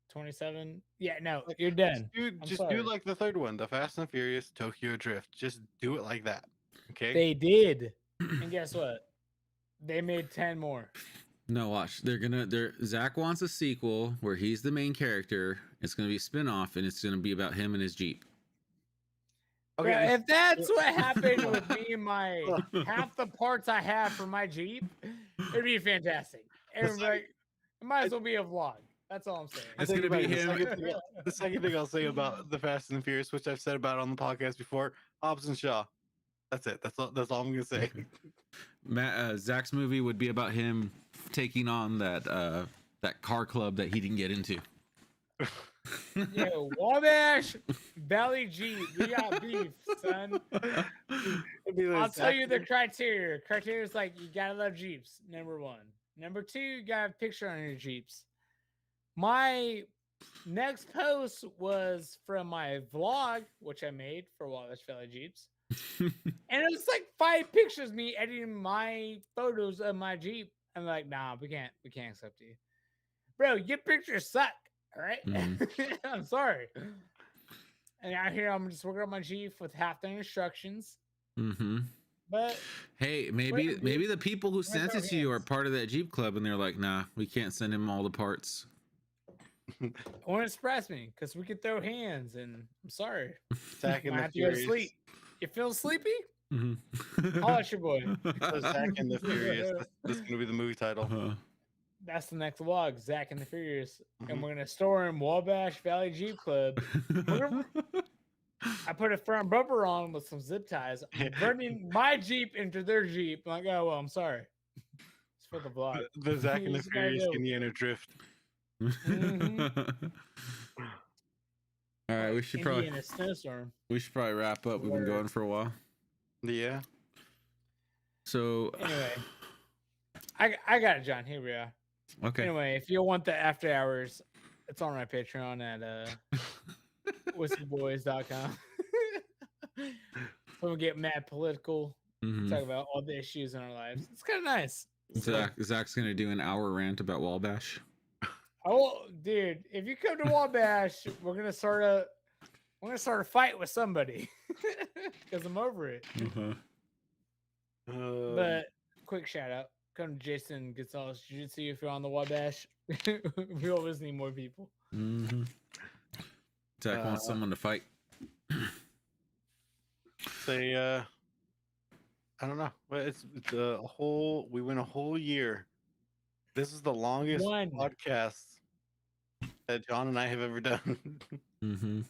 27. Yeah, no, you're done. Just sorry. do like the third one, the Fast and Furious Tokyo Drift. Just do it like that. Okay. They did. And guess what? They made 10 more. No, watch. Zach wants a sequel where he's the main character. It's gonna be a spin-off and it's gonna be about him and his Jeep. Bro, if that's what happened with me and my half the parts I have for my Jeep, it'd be fantastic. Everybody, it might as well be a vlog. That's all I'm saying. It's gonna be him. The second thing I'll say about the Fast and the Furious, which I've said about on the podcast before, Hobbs and Shaw. That's it. That's all I'm gonna say. Zach's movie would be about him taking on that car club that he didn't get into. Yo, Wabash Valley Jeep, we got beef, son. It'd be I'll like tell you the Zach- criteria. Criteria is like you gotta love Jeeps. Number one. Number two, you gotta have a picture on your Jeeps. My next post was from my vlog, which I made for Wabash Valley Jeeps. And it was like 5 pictures of me editing my photos of my Jeep. I'm like, nah, we can't accept you. Bro, your pictures suck. All right. I'm sorry. And out here I'm just working on my Jeep with half the instructions. But hey, maybe the people who sent it to you are part of that Jeep club, and they're like, nah, we can't send him all the parts. it won't express me because we could throw hands, and I'm sorry. Zach and I the have to go to Furious. sleep. You feel sleepy? Mm-hmm. Holla at your boy. So Zach and the Furious. That's gonna be the movie title. That's the next vlog, Zach and the Furious. And we're gonna store in Wabash Valley Jeep Club. I put a front bumper on with some zip ties. I'm burning my Jeep into their Jeep. I'm like, oh well, I'm sorry. It's for the vlog. The Zach and the Just gotta Furious go. Indiana Drift. All right, we should Indiana snowstorm. probably wrap up. We've been going for a while. Yeah. So Anyway, I got it, John. Here we are. okay. Anyway, if you want the after hours, it's on my Patreon at whiskeyboys.com. When we get mad political, talk about all the issues in our lives. It's kind of nice. Zach's gonna do an hour rant about Wabash. Oh, dude! If you come to Wabash, we're gonna start a fight with somebody because I'm over it. But quick shout out, come to Jason Gonzalez Jiu-Jitsu if you're on the Wabash. We always need more people. Zach wants someone to fight. Say, I don't know, but it's a whole. We went a whole year. This is the longest podcast that John and I have ever done. Every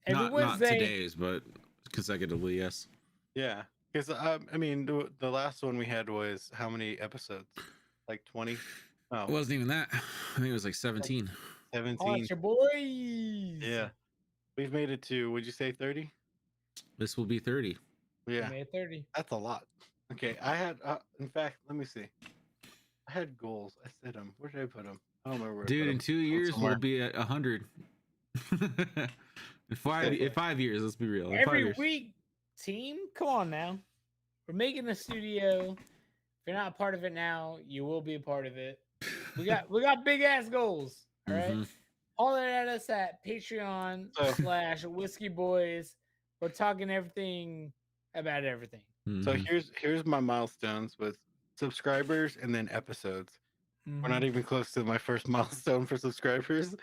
Not Wednesday, today's, but consecutively, yes. Yeah, because I mean, the last one we had was how many episodes? Like 20? Oh, It wasn't even that. I think it was like 17. 17. your boys. Yeah, we've made it to. Would you say 30? This will be 30. Yeah, May 30. that's a lot. Okay, I had. In fact, let me see. I had goals. I set them. Where did I put them? I don't remember. Where I Dude, put in 'em. 2 years Somewhere. we'll be at 100. in 5 years, let's be real. In 5 Every years. week, team, come on now. We're making a studio. If you're not a part of it now, you will be a part of it. We got big ass goals. All right. All that at us at Patreon/Whiskey Boys. We're talking everything about everything. So here's my milestones with subscribers and then episodes. We're not even close to my first milestone for subscribers,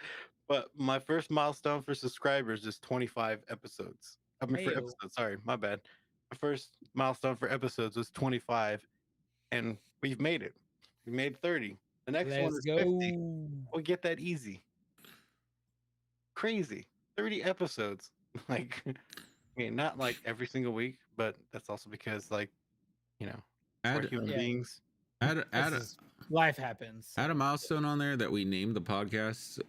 but my first milestone for subscribers is 25 episodes. I mean, for episodes, sorry, my bad. My first milestone for episodes was 25, and we've made it. We made 30. The next one is 50. We'll get that easy. Crazy. 30 episodes. Like, I mean, not like every single week, but that's also because, like, you know, we're human beings. Life happens. Add a milestone on there that we named the podcast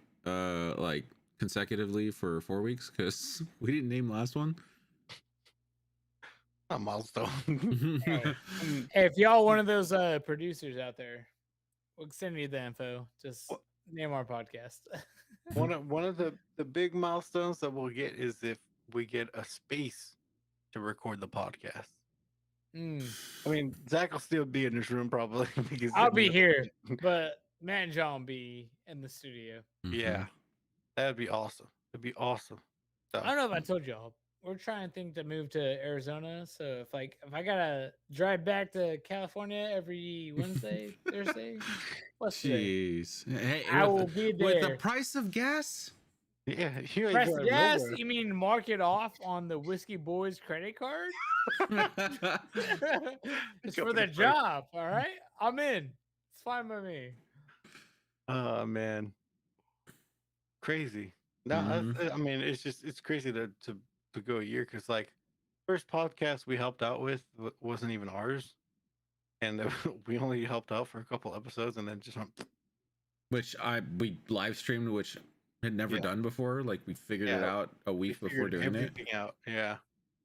like consecutively for 4 weeks, because we didn't name last one. A milestone. Hey, if y'all one of those producers out there, we'll send you the info. Just name our podcast. one of the big milestones that we'll get is if we get a space to record the podcast. I mean, Zach will still be in this room probably. Because I'll be here, but Matt and John will be in the studio. Yeah, that'd be awesome. It'd be awesome. So, I don't know if I told y'all. We're trying to think to move to Arizona. So if I gotta drive back to California every Wednesday, Thursday, what's Jeez. Hey, I will be there. With the price of gas? Yeah, you ain't Price going of gas? nowhere. You mean mark it off on the Whiskey Boys credit card? It's for the job, all right? I'm in. It's fine by me. Oh man, crazy. No, I mean it's crazy to go a year because like first podcast we helped out with wasn't even ours, and we only helped out for a couple episodes and then just went. Which we live streamed, which had never Yeah. done before. Like we figured it Yeah, out a we week before figured doing it. everything out. Yeah.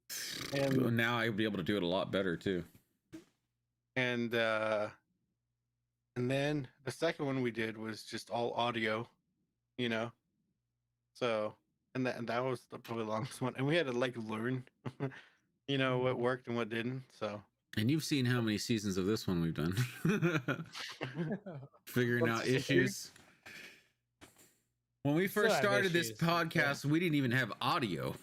So And now I'd be able to do it a lot better too. and then the second one we did was just all audio, you know. So and that was probably the longest one. And we had to like learn, you know, what worked and what didn't. So And you've seen how many seasons of this one we've done. Figuring What's out the secret? issues. When we Still first have started this issues, podcast, we didn't even have audio.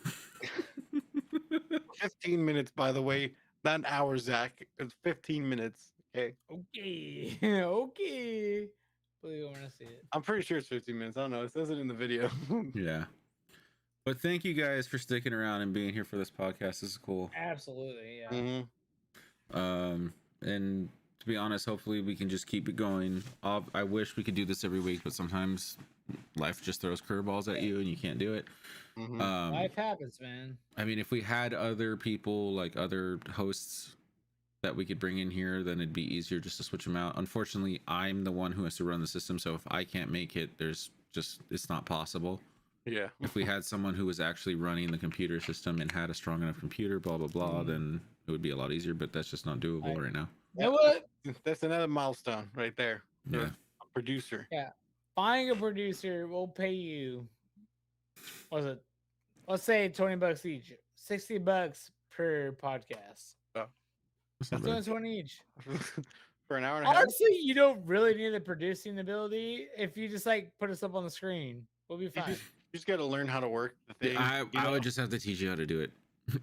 15 minutes, by the way, not an hour, Zach. It's 15 minutes. Okay. Okay. Okay. Believe when I see it. I'm pretty sure it's 15 minutes. I don't know. It says it in the video. Yeah. But thank you guys for sticking around and being here for this podcast. This is cool. Absolutely, yeah. And to be honest, hopefully we can just keep it going. I wish we could do this every week, but sometimes life just throws curveballs at you and you can't do it. Life happens, man. I mean, if we had other people, like other hosts that we could bring in here, then it'd be easier just to switch them out. Unfortunately, I'm the one who has to run the system, so if I can't make it, it's not possible. Yeah. If we had someone who was actually running the computer system and had a strong enough computer, blah blah blah, then it would be a lot easier, but that's just not doable right now. You know what? That's another milestone right there. for Yeah. A producer. Yeah. Finding a producer will pay you, what was it? Let's say $20 each. $60 per podcast. That's not That's bad. only 20 each. For an hour and a half. Honestly, you don't really need the producing ability if you just like put us up on the screen. We'll be You fine. just got to learn how to work the thing. I you know? would just have to teach you how to do it.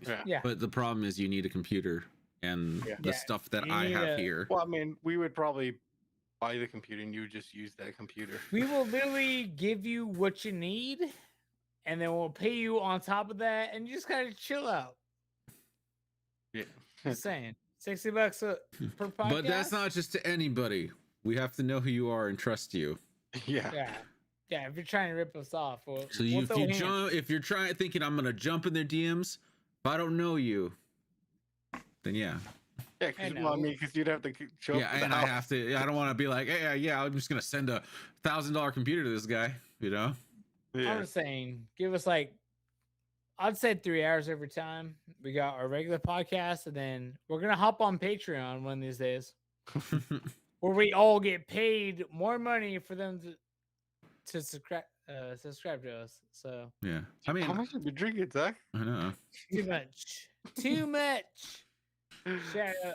Yeah. Yeah. But the problem is you need a computer and Yeah. the Yeah, stuff that you I need have a- here. Well, I mean, we would probably buy the computer and you would just use that computer. We will literally give you what you need, and then we'll pay you on top of that, and you just kind of chill out. Yeah. Just saying, $60 per podcast. But that's not just to anybody. We have to know who you are and trust you. Yeah. Yeah, yeah. If you're trying to rip us off, So we'll if throw you hands. jump, if you're trying thinking I'm gonna jump in their DMs, if I don't know you, then yeah, Yeah, I because know. you'd have to show up yeah, to the and I house. have to. I don't want to be like, hey, yeah, I'm just gonna send a $1,000 computer to this guy. You know? Yeah. I'm just saying, give us like, I'd say 3 hours every time. We got our regular podcast, and then we're gonna hop on Patreon one of these days, where we all get paid more money for them to subscribe to us. So Yeah. I mean, How much have you drinking, Zach? I know. too much, too much. Shout out,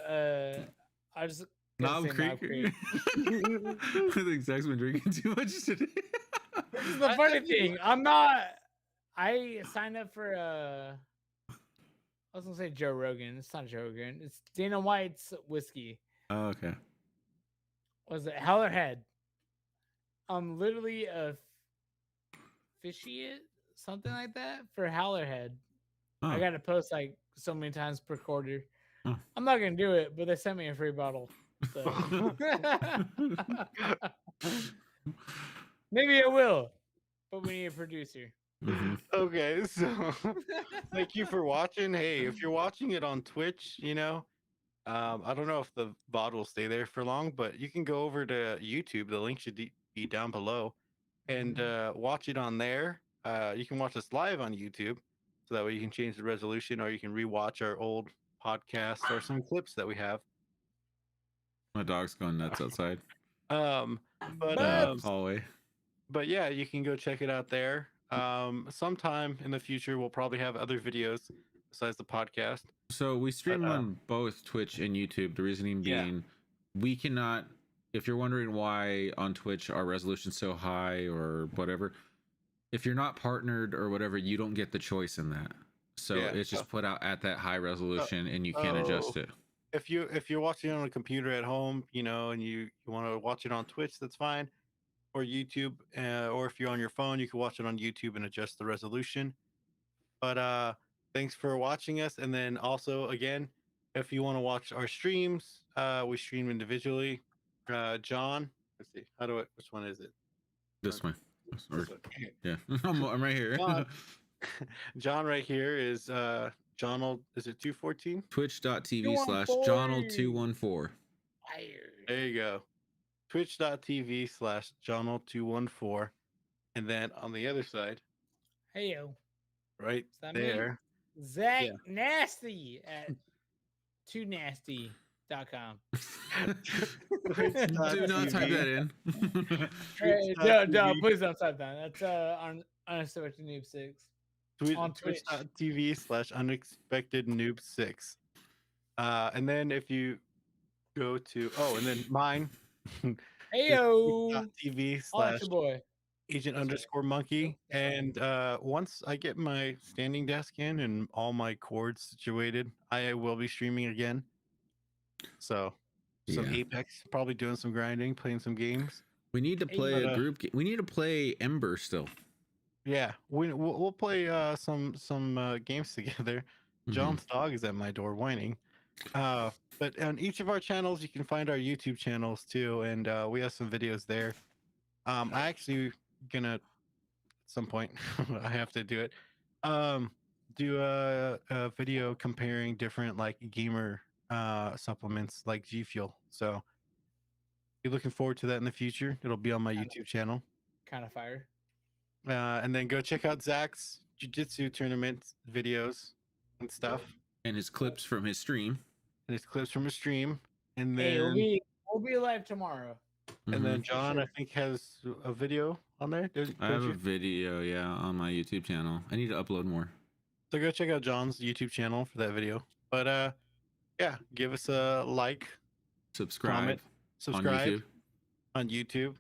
I just No, gotta I'm say Knob creaking. Creek. I think Zach's been drinking too much today. This is the funny thing. I signed up for I was gonna say Joe Rogan. It's not Joe Rogan. It's Dana White's whiskey. Oh, okay. Was it Hellerhead? I'm literally a officiate, something like that, for Hellerhead. I Oh. got to post like so many times per quarter. Oh. I'm not gonna do it, but they sent me a free bottle. So maybe I will. But we need a producer. Mhm. Okay, so thank you for watching. Hey, if you're watching it on Twitch, you know, I don't know if the VOD will stay there for long, but you can go over to YouTube. The link should be down below, and watch it on there. You can watch us live on YouTube, so that way you can change the resolution, or you can rewatch our old podcasts or some clips that we have. My dog's going nuts outside But But- hallway. but yeah, you can go check it out there. Sometime in the future, we'll probably have other videos besides the podcast. So we stream on both Twitch and YouTube. The reasoning Yeah. being, we cannot. If you're wondering why on Twitch our resolution's so high or whatever, if you're not partnered or whatever, you don't get the choice in that. So Yeah. it's just put out at that high resolution, and you can't adjust it. If you're watching it on a computer at home, you know, and you want to watch it on Twitch, that's fine, or YouTube, or if you're on your phone, you can watch it on YouTube and adjust the resolution. But thanks for watching us, and then also again, if you want to watch our streams, we stream individually. John, let's see, which one is it? This way. Or, This one. Okay. yeah, I'm right here. John. John right here is Johnald. Is it 214? Twitch.tv/Johnald214. Fire. There you go. Twitch.tv/Johnald214. And then on the other side, Hey yo, right is that me? there, Zach Yeah. Nasty at toonasty.com. Do not type that in. Hey, Twitch.tv. please don't type that. That's on Unexpected Noob 6 on Twitch. Twitch.tv/unexpected noob 6. And then if you go to and then mine Hey is yo, twitch.tv holla at slash your boy. agent That's right. underscore monkey. That's right. And once I get my standing desk in and all my cords situated, I will be streaming again. So some Yeah. Apex, probably doing some grinding, playing some games. We need to play But, a group. We need to play Ember still. Yeah, we'll play some games together. John's dog is at my door whining. But on each of our channels, you can find our YouTube channels too, and we have some videos there. I actually gonna at some point I have to do it. Do a video comparing different like gamer supplements like G Fuel. So be looking forward to that in the future. It'll be on my YouTube channel. Kind of fire. And then go check out Zach's jiu-jitsu tournament videos and stuff, And his clips from his stream. and his clips from his stream. And Hey, then we'll be live tomorrow. and then Mhm. John, I sure. think, has a video on there. I have a video, yeah, on my YouTube channel. I need to upload more. So go check out John's YouTube channel for that video. But yeah, give us a like, Subscribe comment, on subscribe YouTube. on YouTube.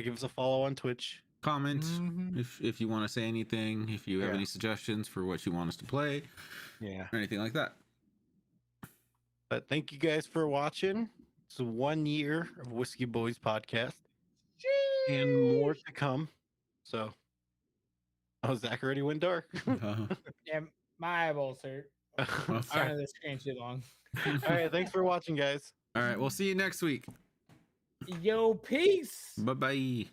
Give us a follow on Twitch. Comment Mhm. if you want to say anything, if you have Yeah. any suggestions for what you want us to play, Yeah. or anything like that. But thank you guys for watching. It's 1 year of Whiskey Boys podcast. And more to come. So, Zach already went dark. Yeah, my eyeballs hurt. All Trying right. to screen too long. All right. Thanks for watching, guys. All right, we'll see you next week. Yo, peace. Bye bye.